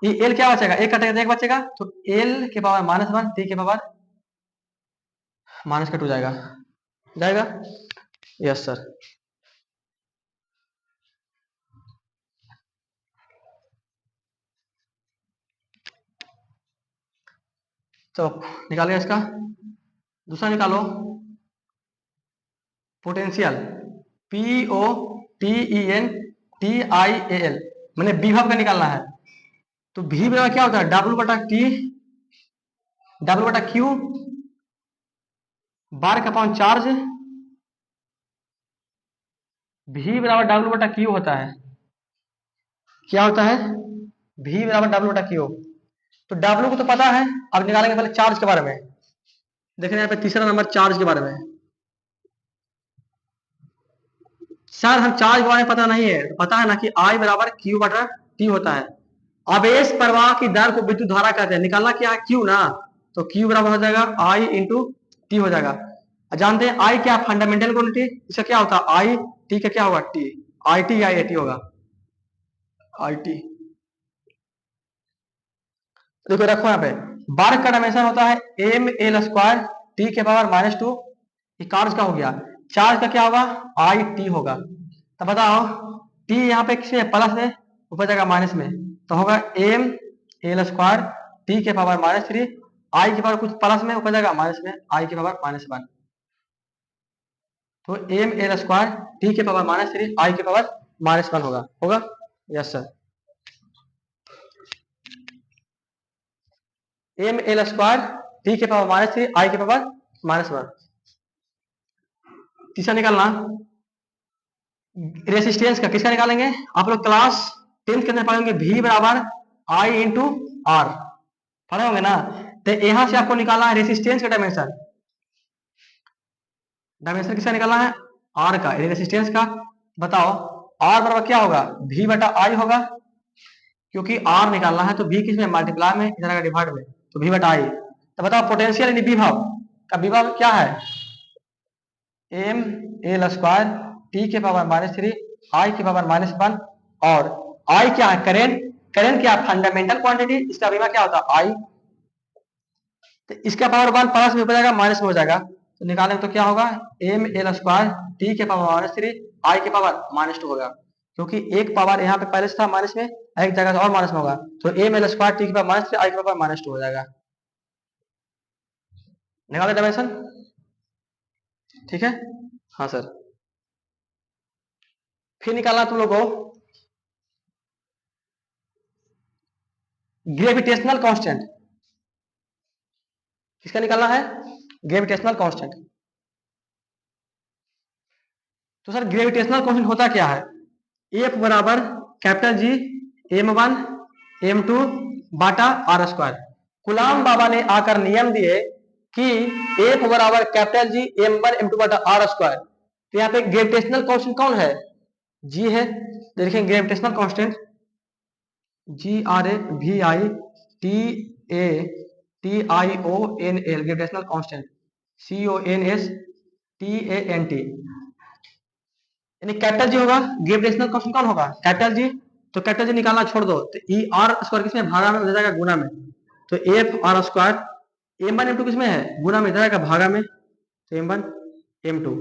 ये एल क्या बचेगा, एक कटेगा तो एक बचेगा, तो एल के पावर -1 टी के पावर -2 जाएगा, जाएगा। Yes sir. तो निकालिए इसका, दूसरा निकालो, potential, P O T E N T I A L, मैंने विभव का निकालना है। तो भी बराबर क्या होता है, W/T, W/Q, बार का अपॉन चार्ज, भी बराबर W/Q होता है, क्या होता है, भी बराबर W/Q। तो W को तो पता है, अब निकालेंगे पहले चार्ज के बारे में, देख रहे हैं यहाँ पे तीसरा नंबर चार्ज के बारे में। सर हम चार्ज के बारे में पता नहीं है, पता है ना कि I बराबर Q/T होता है, आवेश प्रवाह की दर को विद्युत धारा कहते हैं, निकालना क्या है, Q ना, तो Q बराबर हो जाएगा I इंटू टी हो जाएगा। जानते हैं I क्या, फंडामेंटल क्वांटिटी, इसका क्या होता है I, T का क्या होगा T, IT या AT होगा, IT। देखो रखो यहाँ पे, बार का डायमेंशन होता है एम एल स्क्वायर टी के पावर -2, ये चार्ज का हो गया, चार्ज का क्या होगा आई टी होगा। तो बताओ टी यहाँ पे किसमें प्लस में, ऊपर जाएगा माइनस में, तो होगा एम एल स्क्वायर टी के पावर -3 आई की पावर कुछ प्लस में ऊपर जाएगा माइनस में, आई की पावर -1, तो एम एल स्क्वायर टी के पावर -3 आई के पावर -1 होगा। Yes sir, M L square T के पावर -3 आई के पावर -1। तीसरा निकालना रेसिस्टेंस का, किसका निकालेंगे? आप लोग क्लास 10th के अंदर पढ़ेंगे V बराबर आई इंटू आर, पढ़े होंगे ना। तो यहां से आपको निकालना है रेसिस्टेंस का डायमेंशन। डायमेंशन किसका निकालना है? आर का, रेसिस्टेंस का। बताओ आर बराबर क्या होगा? V बटा आई होगा, क्योंकि आर निकालना है तो V किस में? मल्टीप्लाई में, इधर का डिवाइड में, तो V बटा आई। तो बताओ पोटेंशियल यानी विभव का विभव क्या है? एम एल स्क्वायर टी के पावर -3 आई के पावर -1, और आई क्या है? करेंट। करेंट क्या? फंडामेंटल क्वांटिटी, इसका विभव क्या होता है? आई। तो इसका पावर 1 प्लस में हो जाएगा, माइनस में हो जाएगा, तो निकालें तो क्या होगा? एम एल स्क्वायर टी के पावर -3 आई के पावर -2 होगा, क्योंकि एक पावर यहाँ पे पहले से था माइनस में, एक जगह और माइनस में होगा, तो एम एल स्क्वायर टी के पावर -3 आई के पावर -2 हो जाएगा। निकाले डायमेंशन, ठीक है। हाँ सर, फिर निकालना तुम लोग को ग्रेविटेशनल कांस्टेंट। किसका निकालना है? Gravitational constant. तो सर ग्रेविटेशनल कांस्टेंट होता क्या है? एफ बराबर कैपिटल जी m1 m2 बाटा आर स्क्वायर। गुलाम बाबा ने आकर नियम दिए कि एफ बराबर कैपिटल जी m1 m2 बाटा आर स्क्वायर। तो यहाँ पे ग्रेविटेशनल कांस्टेंट कौन है? जी है। देखिए gravitational constant GRAVITATIONL gravitational constant CONSTANT, यानी कैपिटल जी होगा। ग्रेविटेशनल कांस्टेंट कौन होगा? Capital G. तो कैपिटल जी निकालना छोड़ दो, तो ई आर स्क्वायर किसमें? भागा में, हो जाएगा गुना में, तो F R square m1 m2 किसमें है? गुना में, जाएगा भागा में, तो m1 m2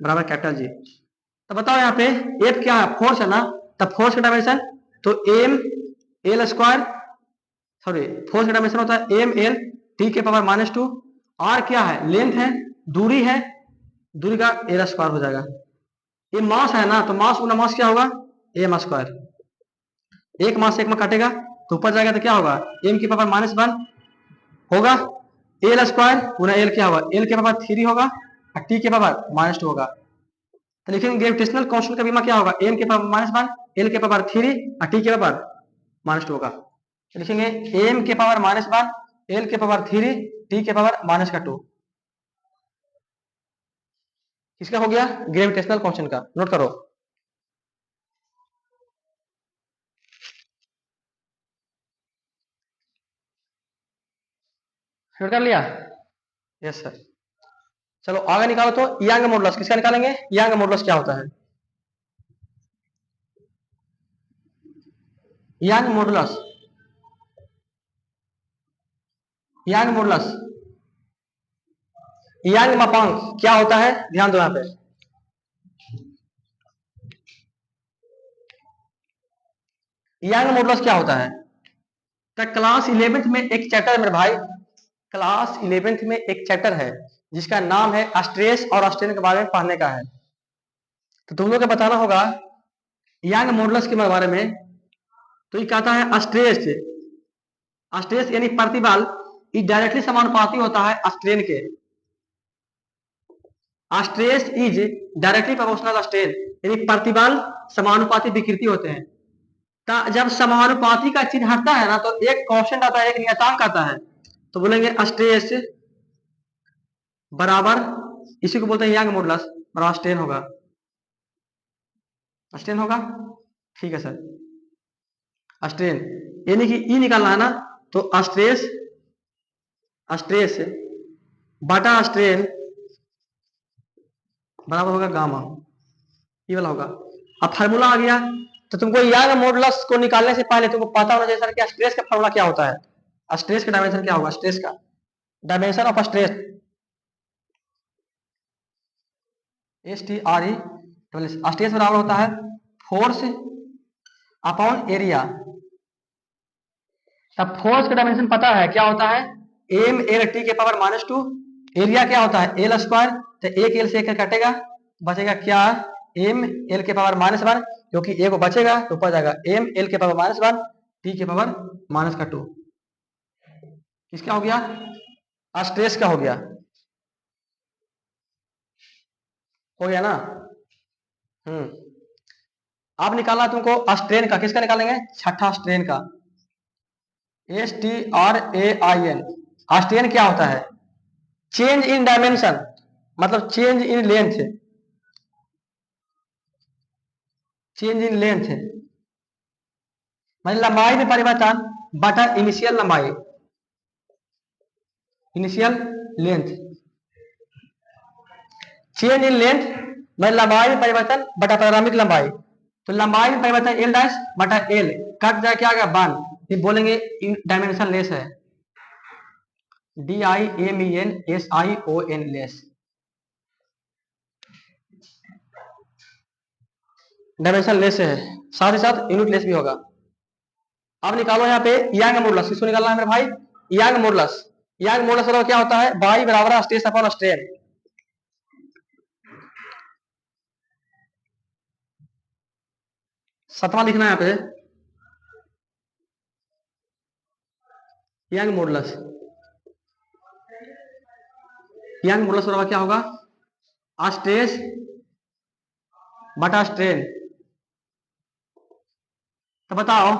बराबर कैपिटल जी। तो बताओ यहाँ पे एफ क्या है? फोर्स है ना, तब फोर्स का डायमेंशन तो M L square, sorry force का डायमेंशन होता है एम एल टी के पावर -2। आर क्या है? लेंथ है, दूरी है, दूरी का एल स्क्वायर हो जाएगा। ये मास है ना, तो मास गुना मास क्या होगा? M square. एक मास एक में काटेगा तो ऊपर जाएगा तो क्या होगा? एम की पावर -1 होगा, एल स्क्वायर गुना एल क्या होगा? एल के पावर 3 होगा और टी के पावर -2 होगा। तो लिखेंगे ग्रेविटेशनल कांस्टेंट का बीमा क्या होगा? एम के पावर -1 एल के पावर 3 और टी के पावर -2 होगा। तो लिखेंगे एम के पावर -1 एल के पावर 3 टी के पावर -2। किसका हो गया? ग्रेविटेशनल कांस्टेंट का। नोट करो, नोट कर लिया? Yes sir. चलो आगे निकालो, तो यंग मॉडुलस किसका निकालेंगे? यंग मॉडुलस क्या होता है? Young modulus, young modulus, young मापांक क्या होता है? ध्यान दो यहाँ पे। यंग मॉडुलस क्या होता है? तो क्लास 11th में एक चैप्टर है मेरे भाई, क्लास 11th में एक चैप्टर है जिसका नाम है स्ट्रेस और स्ट्रेन के बारे में पढ़ने का है। तो तुम लोग को बताना होगा यंग मॉडुलस के बारे में। तो ये कहता है स्ट्रेस, स्ट्रेस यानी प्रतिबल ये डायरेक्टली समानुपाती होता है स्ट्रेन के। Stress is directly proportional strain, यानी प्रतिबल समानुपाती विकृति होते हैं। जब समानुपाती का चिन्ह हटता है ना, तो एक कांस्टेंट आता है, एक नियतांक आता है, तो बोलेंगे स्ट्रेस बराबर, इसी को बोलते हैं यंग मॉडुलस, बराबर स्ट्रेन होगा, स्ट्रेन होगा। ठीक है सर, स्ट्रेन यानी कि ई निकालना है ना, तो स्ट्रेस, स्ट्रेस बटा स्ट्रेन बराबर होगा गामा, ये वाला होगा। अब फार्मूला आ गया, तो तुमको यंग मॉडुलस को निकालने से पहले तुमको पता होना चाहिए सर कि स्ट्रेस का फार्मूला क्या होता है, स्ट्रेस का डायमेंशन क्या होगा, स्ट्रेस का dimension of stress STRE, stress बराबर होता है फोर्स अपॉन एरिया। अब फोर्स का डायमेंशन पता है क्या होता है? एम एल टी के पावर -2। एरिया क्या होता है एल स्क्वायर, तो एक एल से एक कटेगा, बचेगा क्या एम एल के पावर -1, क्योंकि ए को बचेगा तो ऊपर जाएगा एम एल के पावर -1 टी के पावर -2। किसका हो गया स्ट्रेस का हो गया ना। अब निकालना तुमको स्ट्रेन का, किसका निकालेंगे छठा स्ट्रेन का, STRAIN। स्ट्रेन क्या होता है चेंज इन डायमेंशन, मतलब change in length, change in length मतलब लंबाई में परिवर्तन बटा इनिशियल लंबाई, initial length. Change in length मतलब लंबाई में परिवर्तन बटा प्रारंभिक लंबाई, तो लंबाई में परिवर्तन एल डैश बटा एल, कट जाए क्या आ गया 1, फिर बोलेंगे डायमेंशन लेस है, DIMENSION लेस, डायमेंशन लेस है, साथ ही साथ यूनिट लेस भी होगा। अब निकालो यहाँ पे यंग मॉडुलस, किसको निकालना है मेरे भाई यंग मॉडुलस। यंग मॉडुलस क्या होता है वाई बराबर स्ट्रेस अपॉन स्ट्रेन। सतवां लिखना है यहाँ पे यंग मॉडुलस। यंग मॉडुलस बराबर क्या होगा स्ट्रेस बटा स्ट्रेन। तो बताओ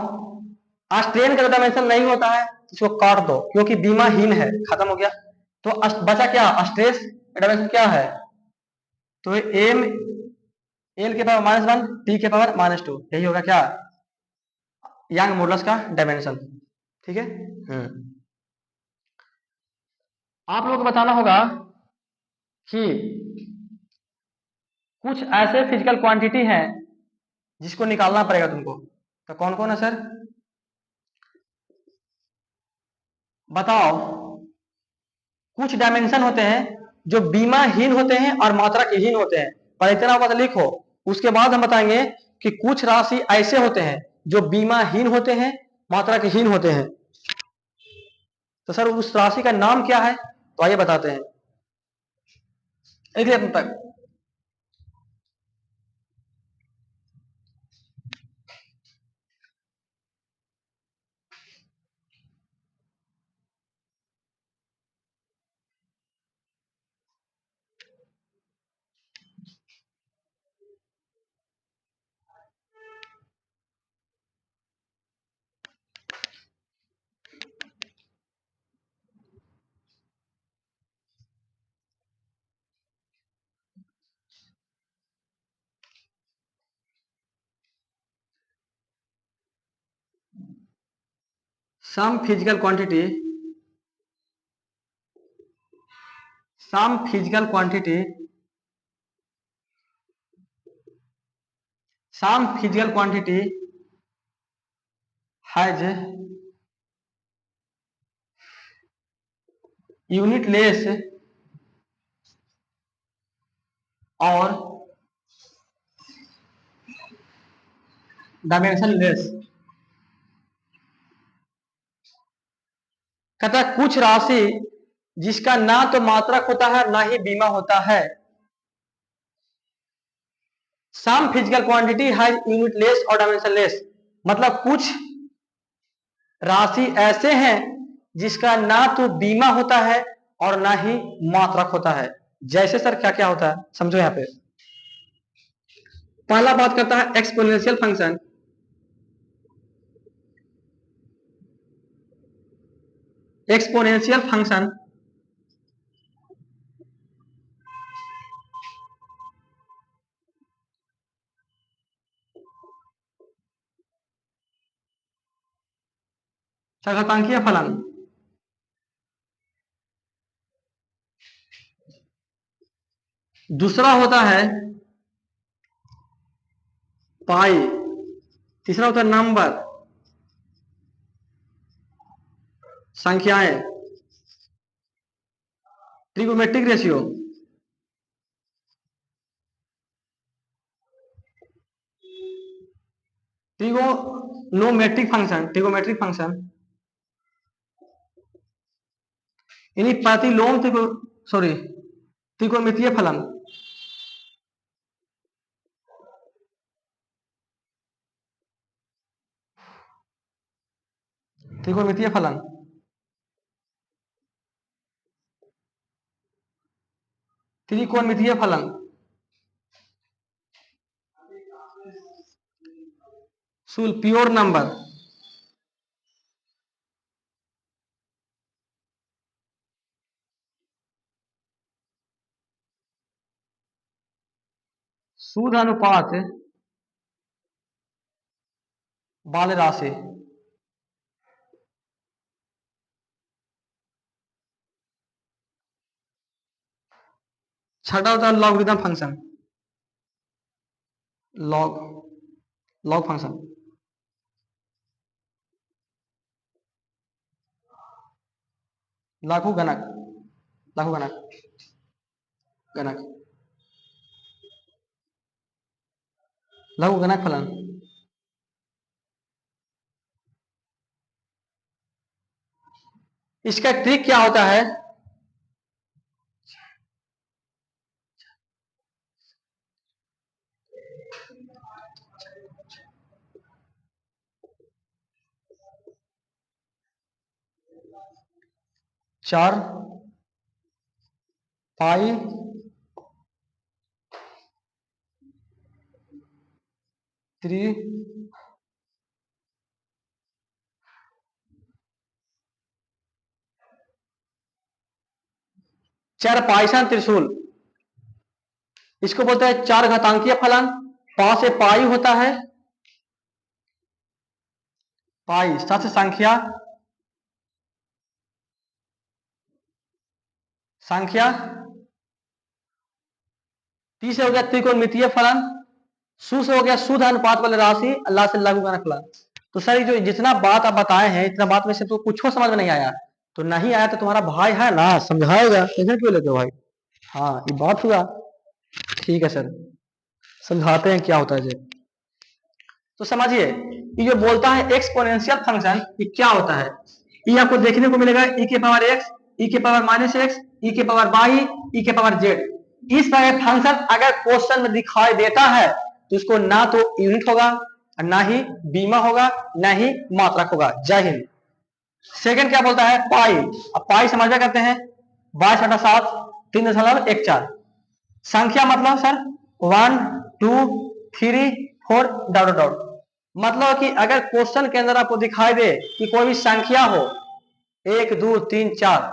स्ट्रेन का डायमेंशन नहीं होता है इसको काट दो, क्योंकि बीमाहीन है, खत्म हो गया। तो बचा क्या स्ट्रेस डायमेंशन क्या है, तो एम एल के पावर -1 टी के पावर -2, यही होगा क्या यंग मॉडुलस का डायमेंशन। ठीक है। आप लोगों को बताना होगा कि कुछ ऐसे फिजिकल क्वांटिटी हैं जिसको निकालना पड़ेगा तुमको, तो कौन कौन है सर बताओ। कुछ डायमेंशन होते हैं जो बीमाहीन होते हैं और मात्राहीन होते हैं, पर इतना बात लिखो, उसके बाद हम बताएंगे कि कुछ राशि ऐसे होते हैं जो बीमाहीन होते हैं मात्राहीन होते हैं। तो सर उस राशि का नाम क्या है, तो आइए बताते हैं। एक तक some physical quantity, some physical quantity, some physical quantity has unitless और डायमेंशन लेस। कहता है कुछ राशि जिसका ना तो मात्रक होता है ना ही बीमा होता है, some physical quantity has unitless और डायमेंशन लेस, मतलब कुछ राशि ऐसे हैं जिसका ना तो बीमा होता है और ना ही मात्रक होता है। जैसे सर क्या क्या होता है समझो यहाँ पे। पहला बात करता है एक्सपोनेंशियल फंक्शन। एक्सपोनेंशियल फंक्शन घातांकीय फलन। दूसरा होता है पाई। तीसरा होता है नंबर, संख्याएं, trigonometric ratio, trigonometric function, trigonometric function, यानी प्रतिलोम सॉरी त्रिकोणमितीय फलन। त्रिकोणमितीय फलन त्रिकोणमितीय फलन शुल प्योर नंबर शुद्ध अनुपात बाल राशि। छठा होता है logarithm function. Log log function. लघु गणक लघु गणक गणक लघु गणक फलन। इसका ट्रिक क्या होता है? चार पाई थ्री चार पाइसन त्रिशूल, इसको बोलते हैं चार घातांकीय फलन। पा से पाई होता है, पाई सच संख्या संख्या। ती से हो गया त्रिकोणमितीय फलन। सु से हो गया शुद्ध अनुपात वाली राशि। अल्लाह से लघु गणक फलन। तो सर जो जितना बात आप बताए हैं इतना बात में से तो कुछ समझ में नहीं आया। तो नहीं आया तो तुम्हारा भाई है ना समझाएगा, टेंशन क्यों लेते हो भाई? हाँ ये बात हुआ। ठीक है सर, समझाते हैं क्या होता है जी। तो समझिए ये जो बोलता है एक्सपोनेंशियल फंक्शन, ये क्या होता है? ये आपको देखने को मिलेगा e के पावर x, e के पावर माइनस x, e के पावर y, e के पावर z। इस तरह फंक्शन अगर क्वेश्चन में दिखाई देता है तो इसको ना तो यूनिट होगा, ना ही बीमा होगा, ना ही मात्रक होगा। जय हिंद। सेकंड क्या बोलता है? पाई। अब पाई समझा करते हैं 22/7 3.14। संख्या मतलब सर 1 2 3 4 डॉट डॉट। मतलब कि अगर क्वेश्चन के अंदर आपको दिखाई दे कि कोई भी संख्या हो 1 2 3 4,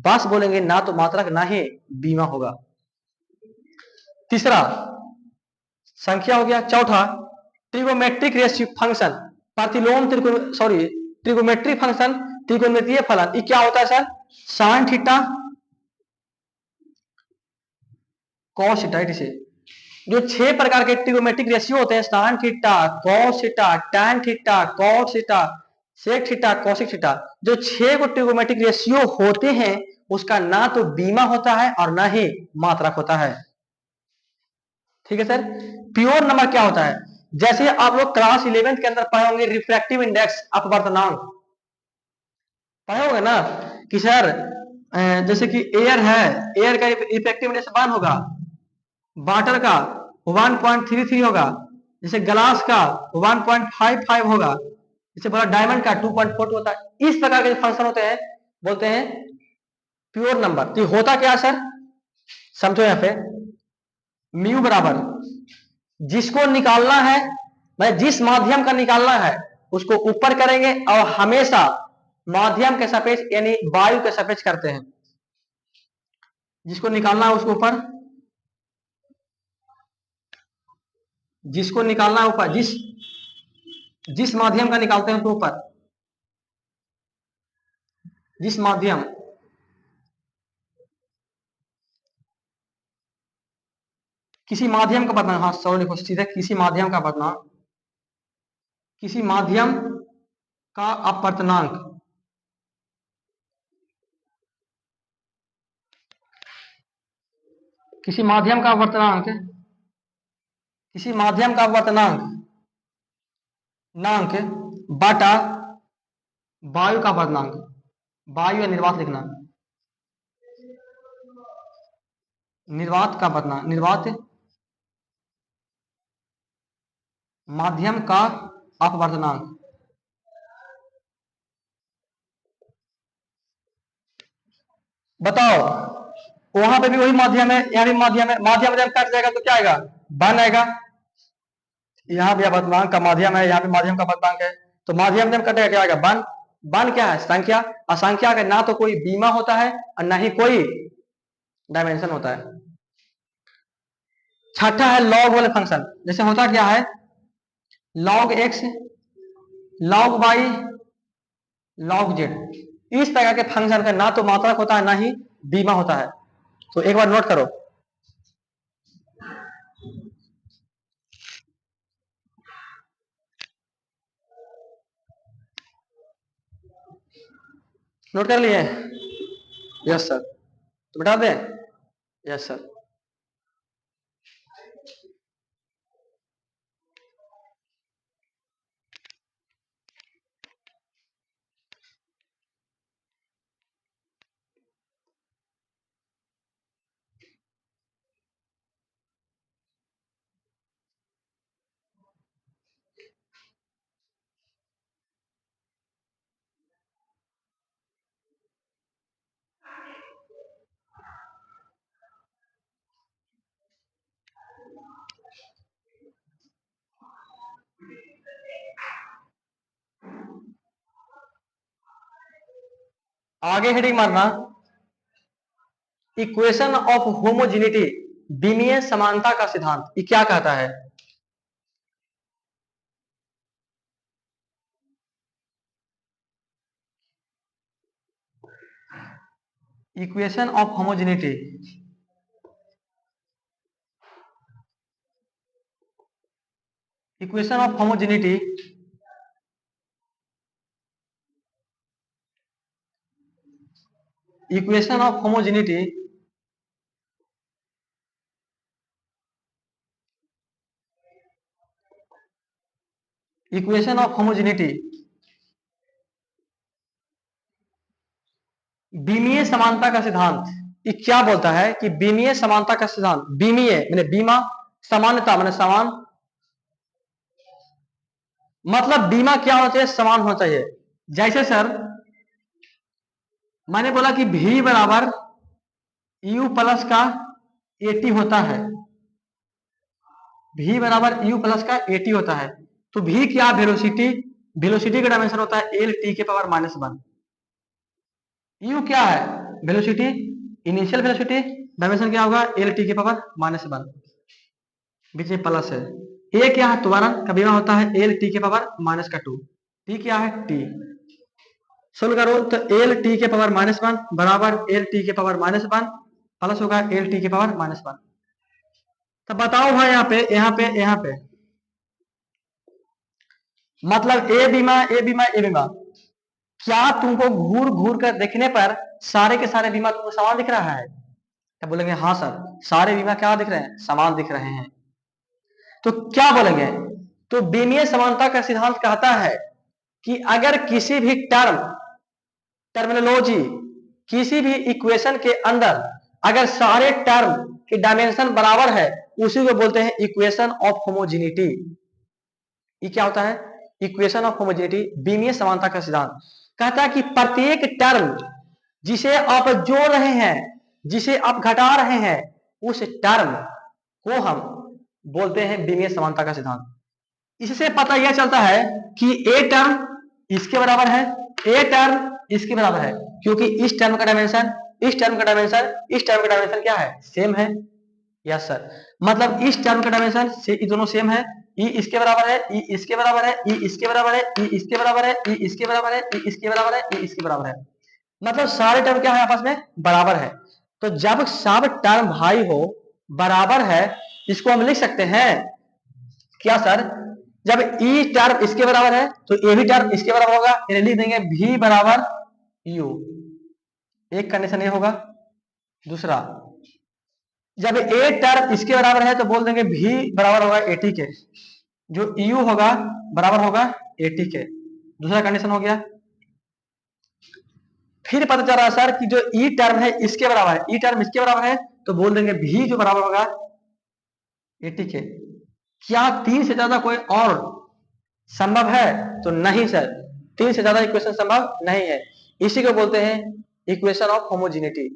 बस बोलेंगे ना तो मात्रक ना ही बीमा होगा। तीसरा संख्या हो गया। चौथा ट्रिगोमेट्रिक रेशियो फंक्शन, प्रतिलोम ट्रिगोमेट्रिक फंक्शन त्रिकोणमितीय फलन। ये क्या होता है sir? Sine theta cos theta. इसे जो 6 प्रकार के ट्रिगोमेट्रिक रेशियो होते हैं, sine theta, cos theta, tan theta, cot theta, sec theta, cosec theta, जो 6 को ट्रिगोमेट्रिक रेशियो होते हैं उसका ना तो बीमा होता है और ना ही मात्रक होता है। ठीक है सर। प्योर नंबर क्या होता है? जैसे आप लोग क्लास 11th के अंदर पढ़े होंगे रिफ्रैक्टिव इंडेक्स अपवर्तनांक, पढ़े होंगे ना कि सर जैसे कि एयर है, एयर का रिफ्रैक्टिव इंडेक्स 1 होगा, वाटर का 1.33 होगा, जैसे ग्लास का 1.55 होगा, जैसे बोला डायमंड का 2.42 होता है। इस प्रकार के फंक्शन होते हैं बोलते हैं प्योर नंबर। तो होता क्या है सर? समझो यहां पे म्यू बराबर जिसको निकालना है, मैं जिस माध्यम का निकालना है उसको ऊपर करेंगे और हमेशा माध्यम के सापेक्ष यानी वायु के सापेक्ष करते हैं। जिसको निकालना है उसको ऊपर, जिसको निकालना है ऊपर, जिस माध्यम का निकालते हैं तो ऊपर, जिस माध्यम किसी माध्यम का बताना। हाँ सॉरी लिखो सीधे, किसी माध्यम का बताना, किसी माध्यम का अपवर्तनांक, किसी माध्यम का अपवर्तनांक, किसी माध्यम का अपवर्तनांक नांक बाटा वायु का अपवर्तनांक, वायु या निर्वात लिखना। निर्वात का बदना, निर्वात माध्यम का अपवर्तनांक। बताओ, वहां पे भी वही माध्यम है, यहाँ भी माध्यम है, माध्यम जब कट जाएगा तो क्या आएगा, बन आएगा। यहाँ भी अपवर्तनांक का माध्यम है, यहाँ भी माध्यम का अपवर्तनांक है, तो माध्यम जब कटेगा क्या आएगा, बन। बन क्या है, संख्या। असंख्या का ना तो कोई बीमा होता है और ना ही कोई डायमेंशन होता है। छठा है लॉग वाले फंक्शन। जैसे होता क्या है, log X, log Y, log Z, इस तरह के फंक्शन का ना तो मात्रक होता है ना ही बीमा होता है। तो एक बार नोट करो, नोट कर लिए? Yes sir. तो बता दें? Yes sir. आगे हेडिंग मारना, इक्वेशन ऑफ होमोजेनिटी, विमीय समानता का सिद्धांत, ये क्या कहता है? Equation of homogeneity, equation of homogeneity equation of homogeneity equation of homogeneity विमीय समानता का सिद्धांत, ये क्या बोलता है कि विमीय समानता का सिद्धांत, विमीय मैंने बीमा, समानता मैंने समान, मतलब बीमा क्या होना चाहिए, समान होना चाहिए। जैसे सर मैंने बोला कि v बराबर u प्लस का 80 होता है, v बराबर u प्लस का 80 होता है, तो v क्या, वेलोसिटी, वेलोसिटी का डायमेंशन होता है l t के पावर -1। u क्या है, वेलोसिटी, इनिशियल वेलोसिटी, डायमेंशन क्या होगा, l t के पावर -1, बीच में प्लस है। a क्या है, त्वरण का बीमा होता है l t के पावर -2, t क्या है, t। सोल्व करो तो एल टी के पावर -1 बराबर एल टी के पावर -1 प्लस होगा एल टी के पावर -1। तो बताओ भाई, यहाँ पे मतलब ए बीमा, ए बीमा, ए बीमा, क्या तुमको घूर घूर कर देखने पर सारे के सारे बीमा तुमको समान दिख रहा है? क्या बोलेंगे, हाँ सर सारे बीमा क्या दिख रहे हैं, समान दिख रहे हैं। तो क्या बोलेंगे, तो विमीय समानता का सिद्धांत कहता है कि अगर किसी भी टर्मिनोलॉजी, किसी भी इक्वेशन के अंदर अगर सारे टर्म के डायमेंशन बराबर है, उसी को बोलते हैं इक्वेशन ऑफ होमोजेनिटी। ये क्या होता है, इक्वेशन ऑफ होमोजेनिटी, विमीय समानता का सिद्धांत कहता है कि प्रत्येक टर्म जिसे आप जोड़ रहे हैं, जिसे आप घटा रहे हैं, उस टर्म को हम बोलते हैं विमीय समानता का सिद्धांत। इससे पता यह चलता है कि ए टर्म इसके बराबर है, ए टर्म इसके बराबर है, क्योंकि इस टर्म का डायमेंशन, इस टर्म का डायमेंशन, इस टर्म का डायमेंशन क्या है, सेम है। यस सर, मतलब इस टर्म का डायमेंशन से ये दोनों सेम है, ई इसके बराबर है, ई इसके बराबर है, ई इसके बराबर है, ई इसके बराबर है, ई इसके बराबर है, ई इसके बराबर है, ई इसके बराबर है, मतलब सारे टर्म क्या है, आपस में बराबर है। तो जब सब टर्म भाई हो, बराबर है, इसको हम लिख सकते हैं क्या सर, जब ई टर्म इसके बराबर है तो ए भी टर्म इसके बराबर होगा, इन्हें लिख देंगे v बराबर u। एक कंडीशन ये होगा। दूसरा, जब ए टर्म इसके बराबर है तो बोल देंगे v बराबर होगा 80 के, जो u होगा बराबर होगा 80 के। दूसरा कंडीशन हो गया। फिर पता चल रहा है सर कि जो ई टर्म है इसके बराबर है, ई टर्म इसके बराबर है, तो बोल देंगे भी जो बराबर होगा 80 के। क्या 3 से ज्यादा कोई और संभव है? तो नहीं सर, 3 से ज्यादा इक्वेशन संभव नहीं है। इसी को बोलते हैं इक्वेशन ऑफ होमोजेनिटी।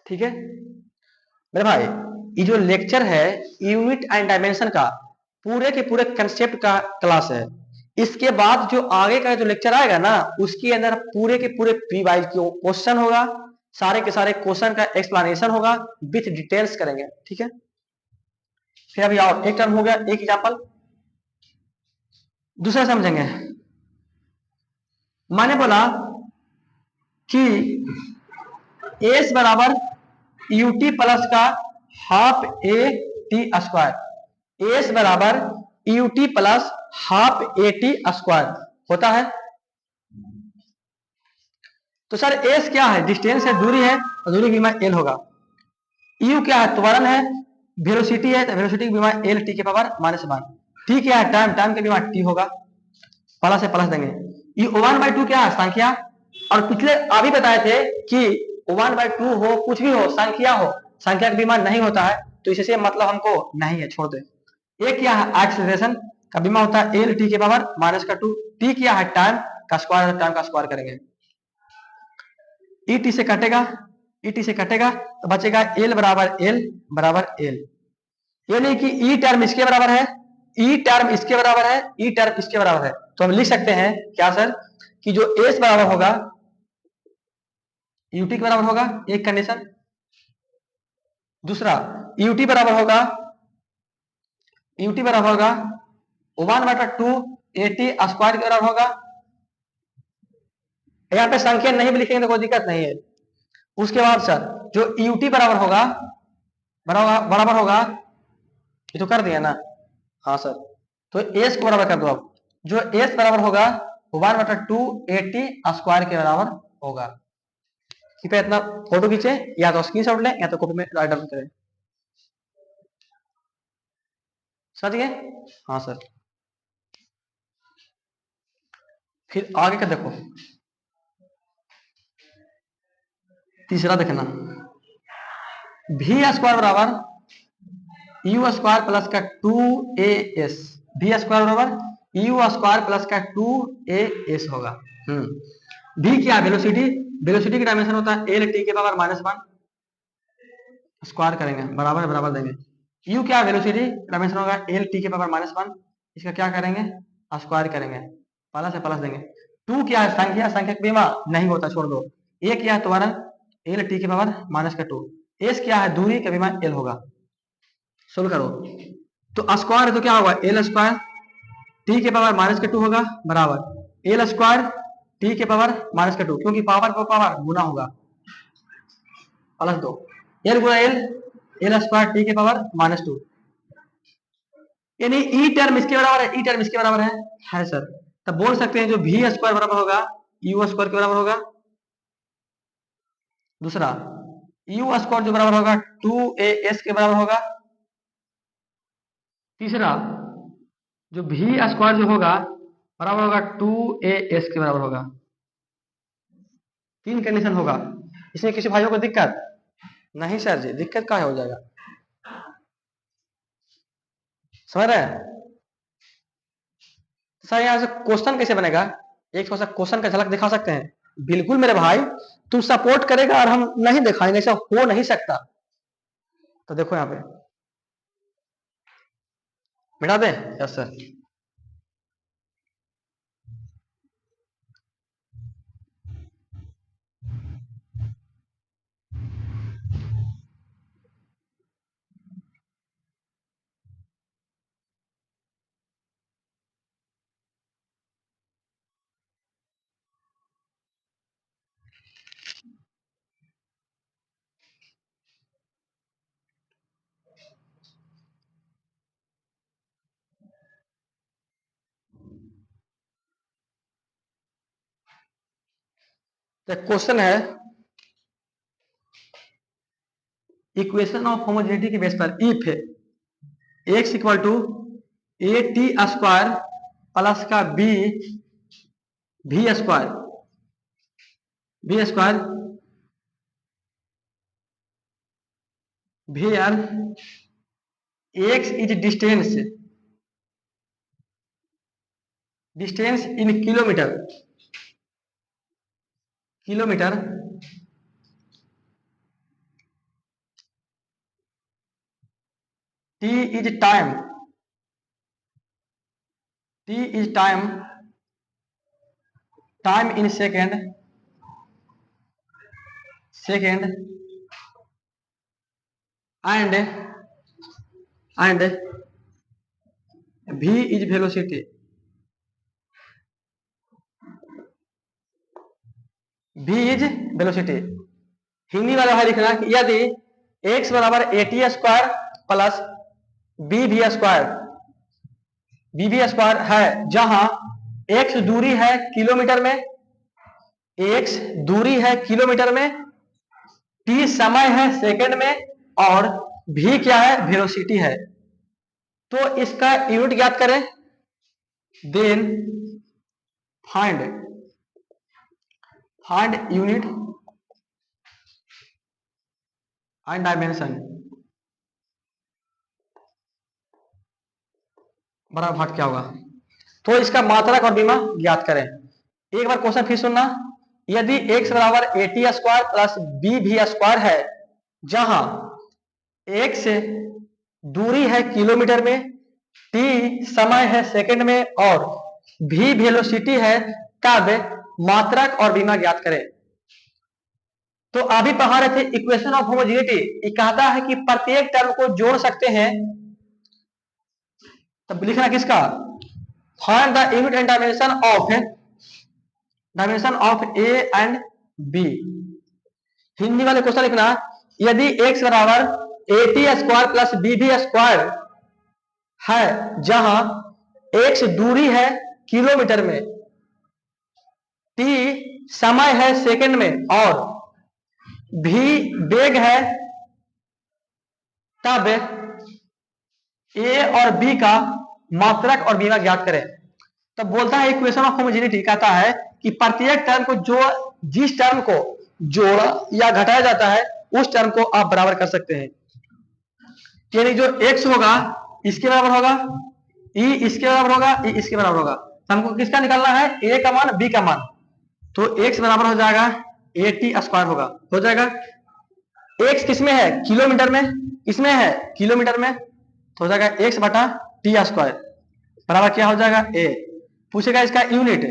ठीक है मेरे भाई, ये जो लेक्चर है यूनिट एंड डायमेंशन का पूरे के पूरे कंसेप्ट का क्लास है। इसके बाद जो आगे का जो लेक्चर आएगा ना, उसके अंदर पूरे के पूरे प्री वाइज क्वेश्चन होगा, सारे के सारे क्वेश्चन का एक्सप्लेनेशन होगा, विथ डिटेल्स करेंगे। ठीक है, फिर अभी आओ, एक टर्म हो गया, एक एग्जांपल, दूसरा समझेंगे। मैंने बोला कि एस बराबर यूटी प्लस का half A T square, S बराबर U T plus half A T square होता है। तो सर एस क्या है? डिस्टेंस है, दूरी है, और दूरी की विमा एल होगा। यू क्या है? त्वरण है, वेलोसिटी है, तो वेलोसिटी की विमा एल टी के पावर -1। टी क्या है? टाइम, टाइम की विमा टी होगा, प्लस से प्लस देंगे। यू 1/2 क्या है? संख्या। और पिछले अभी बताए थे कि 1/2 हो, कुछ भी हो, संख्या हो, संख्या का बीमा नहीं होता है, तो इससे मतलब हमको नहीं है, छोड़ दे। एक क्या है? एक्सेलरेशन का बीमा होता है एल टी के पावर -2। टी क्या है? टाइम का स्क्वायर, टाइम का स्क्वायर करेंगे। ई टी से कटेगा, ई टी से कटेगा तो बचेगा एल बराबर एल बराबर एल। यानी कि ई टर्म इसके बराबर है, ई टर्म इसके बराबर है, ई टर्म इसके बराबर है। तो हम लिख सकते हैं क्या सर, कि जो एस बराबर होगा यूटी के बराबर होगा, एक कंडीशन। दूसरा यूटी बराबर होगा, यूटी बराबर होगा 1/2 एटी स्क्वायर के बराबर होगा। यहाँ पे संख्या नहीं भी लिखेंगे तो कोई दिक्कत नहीं है। उसके बाद सर जो यूटी बराबर होगा, बराबर होगा, ये तो कर दिया ना, हाँ सर, तो एस को बराबर कर दो। अब जो एस बराबर होगा 1/2 एटी स्क्वायर के बराबर होगा। कृपया इतना फोटो खींचे, या तो स्क्रीन शॉट लें या तो कॉपी में राइट डाउन करें। समझ गए? हाँ सर। फिर आगे का देखो, तीसरा देखना, भी स्क्वायर बराबर यू स्क्वायर प्लस का 2as, भी स्क्वायर बराबर यू स्क्वायर प्लस का 2as होगा। भी क्या? वेलोसिटी, वेलोसिटी की डायमेंशन होता है एल टी के पावर -1, स्क्वायर करेंगे, बराबर बराबर देंगे। यू क्या? वेलोसिटी डायमेंशन होगा एल टी के पावर -1, इसका क्या करेंगे? स्क्वायर करेंगे, प्लस से प्लस देंगे। टू क्या है? संख्या, संख्या का बीमा नहीं होता, छोड़ दो। ए क्या है? त्वरण, एल टी के पावर -2। एस क्या है? दूरी का बीमा एल होगा। सोल्व करो तो स्क्वायर है तो क्या होगा? एल स्क्वायर टी के पावर -2 होगा, बराबर एल स्क्वायर टी के पावर -2, क्योंकि पावर को पावर गुना होगा, +2 एल गुना एल, एल स्क्वायर टी के पावर -2। यानी ई टर्म इसके बराबर है, ई टर्म इसके बराबर है सर। तब बोल सकते हैं जो भी स्क्वायर बराबर होगा यू स्क्वायर के बराबर होगा। दूसरा यू स्क्वायर जो बराबर होगा 2as के बराबर होगा। तीसरा जो भी स्क्वायर जो होगा बराबर होगा 2as के बराबर होगा। 3 कंडीशन होगा। इसमें किसी भाइयों को दिक्कत नहीं? सर जी दिक्कत क्या हो जाएगा, समझ रहे हैं? सर यहाँ से क्वेश्चन कैसे बनेगा, एक थोड़ा सा क्वेश्चन का झलक दिखा सकते हैं? बिल्कुल मेरे भाई, तुम सपोर्ट करेगा और हम नहीं दिखाएंगे, ऐसा हो नहीं सकता। तो देखो यहाँ पे मिटा दें? Yes sir. तो क्वेश्चन है, इक्वेशन ऑफ होमोजेनिटी के बेस पर if x equal to A T square plus का बी भी स्क्वायर, भी square where x is distance, distance in kilometre, kilometre, t is time, t is time, time in second, second, and v is velocity, v is velocity. Hindi वाला है लिखना कि यदि x बराबर at square plus B भी square, B भी square है, जहां x दूरी है किलोमीटर में, x दूरी है किलोमीटर में, t समय है सेकंड में, और v क्या है, वेलोसिटी है। तो इसका यूनिट ज्ञात करें। Then find unit and dimension, बड़ा भाग क्या होगा। तो इसका मात्रक और बीमा ज्ञात करें। एक बार क्वेश्चन फिर सुनना। यदि x बराबर at स्क्वायर प्लस बी भी स्क्वायर है, जहां x दूरी है किलोमीटर में, t समय है सेकंड में, और v वेलोसिटी है, तब मात्रक और बीमा ज्ञात करें। तो अभी पढ़ा रहे थे इक्वेशन ऑफ होमोजेनिटी। ये कहता है कि प्रत्येक टर्म को जोड़ सकते हैं। तब लिखना किसका, find the unit and dimension of A and B. Hindi वाले क्वेश्चन लिखना, यदि x बराबर at स्क्वायर प्लस बी भी स्क्वायर है, जहां x दूरी है किलोमीटर में, t समय है सेकंड में, और v वेग है, तब a और b का मात्रक और बीमा ज्ञात करें। तब बोलता है इक्वेशन ऑफ होमोजेनिटी, कहता है कि प्रत्येक टर्म को जो, जिस टर्म को जोड़ा या घटाया जाता है, उस टर्म को आप बराबर कर सकते हैं। यानी जो x होगा इसके बराबर होगा, e इसके बराबर होगा, e इसके बराबर होगा। तो हमको किसका निकालना है, a का मान, b का मान। तो x बराबर हो जाएगा at स्क्वायर होगा, हो जाएगा। x किसमें है, किलोमीटर में, इसमें है किलोमीटर में, तो हो जाएगा x बटा टी स्क्वायर बराबर क्या हो जाएगा, a। पूछेगा इसका यूनिट,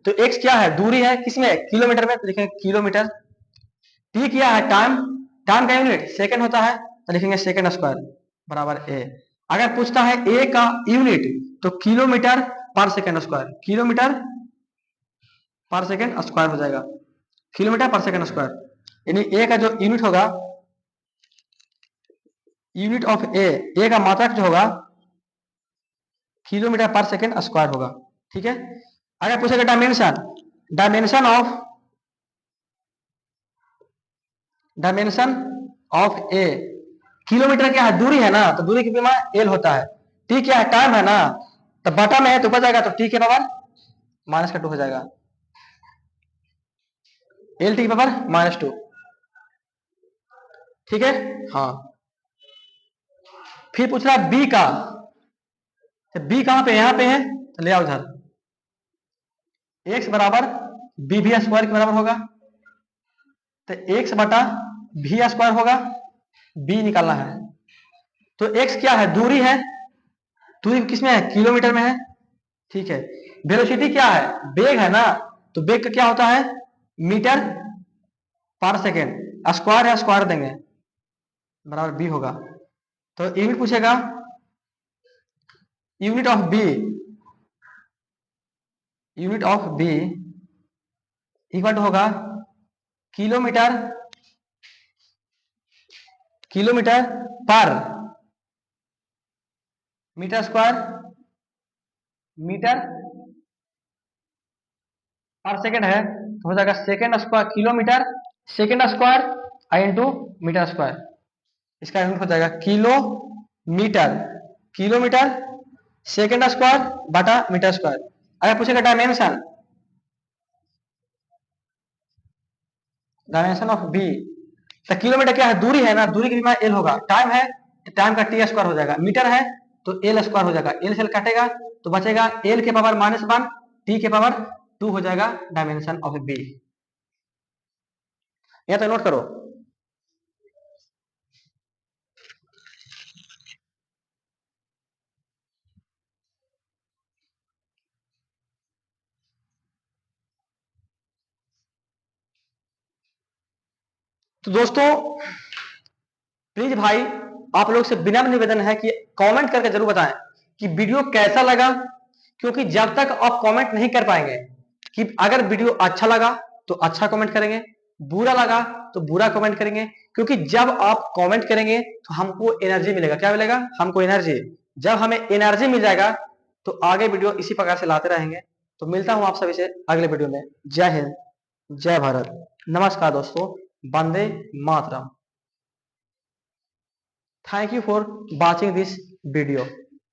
तो x क्या है, दूरी है किसमें, किलोमीटर में, तो लिखेंगे किलोमीटर। t क्या है, टाइम, टाइम का यूनिट सेकंड होता है, तो लिखेंगे सेकंड स्क्वायर बराबर a। अगर पूछता है a का यूनिट, तो किलोमीटर पर सेकंड स्क्वायर, किलोमीटर पर सेकंड स्क्वायर हो जाएगा, किलोमीटर पर सेकंड स्क्वायर। यानी a का जो यूनिट होगा, यूनिट ऑफ a का मात्रक जो होगा किलोमीटर पर सेकंड स्क्वायर होगा। ठीक है। अगर पूछेगा dimension, dimension of A, kilometre क्या है, दूरी है ना, तो दूरी की बीमा एल होता है। टी क्या है, टाइम है ना, तो बटा में है तो ऊपर जाएगा, तो टी के पावर माइनस का 2 हो जाएगा, एल टी की पावर -2। ठीक है। हाँ, फिर पूछ रहा है बी का, तो बी कहां पे, यहां पे है, तो ले आओ इधर। एक्स बराबर बी भी स्क्वायर के बराबर होगा, तो एक्स बटा भी स्क्वायर होगा, बी निकालना है। तो एक्स क्या है, दूरी है, दूरी किसमें है, किलोमीटर में है। ठीक है। वेलोसिटी क्या है, वेग है ना, तो वेग का क्या होता है, मीटर पर सेकेंड, स्क्वायर है, स्क्वायर देंगे, बराबर बी होगा। तो यूनिट पूछेगा, unit of B, unit of B equal होगा किलोमीटर, किलोमीटर पर मीटर स्क्वायर, मीटर पर सेकेंड है, तो हो जाएगा second square, kilometre second square into metre square. इसका यूनिट हो जाएगा किलोमीटर, किलोमीटर सेकेंड स्क्वायर बटा मीटर स्क्वायर। अगर पूछेगा डायमेंशन, डायमेंशन ऑफ बी, तो किलोमीटर क्या है, दूरी है ना, दूरी की भी एल होगा, टाइम है टाइम का टी स्क्वायर हो जाएगा, मीटर है तो एल स्क्वायर हो जाएगा, एल से काटेगा तो बचेगा एल के पावर -1 टी के पावर 2 हो जाएगा डायमेंशन ऑफ बी। यहां तो नोट करो। तो दोस्तों प्लीज भाई आप लोग से विनम्र निवेदन है कि कमेंट करके जरूर बताएं कि वीडियो कैसा लगा, क्योंकि जब तक आप कमेंट नहीं कर पाएंगे कि अगर वीडियो अच्छा लगा तो अच्छा कमेंट करेंगे, बुरा लगा तो बुरा कमेंट करेंगे, क्योंकि जब आप कमेंट करेंगे तो हमको एनर्जी मिलेगा। क्या मिलेगा? हमको एनर्जी। जब हमें एनर्जी मिल जाएगा तो आगे वीडियो इसी प्रकार से लाते रहेंगे। तो मिलता हूं आप सभी से अगले वीडियो में। जय हिंद, जय भारत, नमस्कार दोस्तों, Vande Mataram. Thank you for watching this video.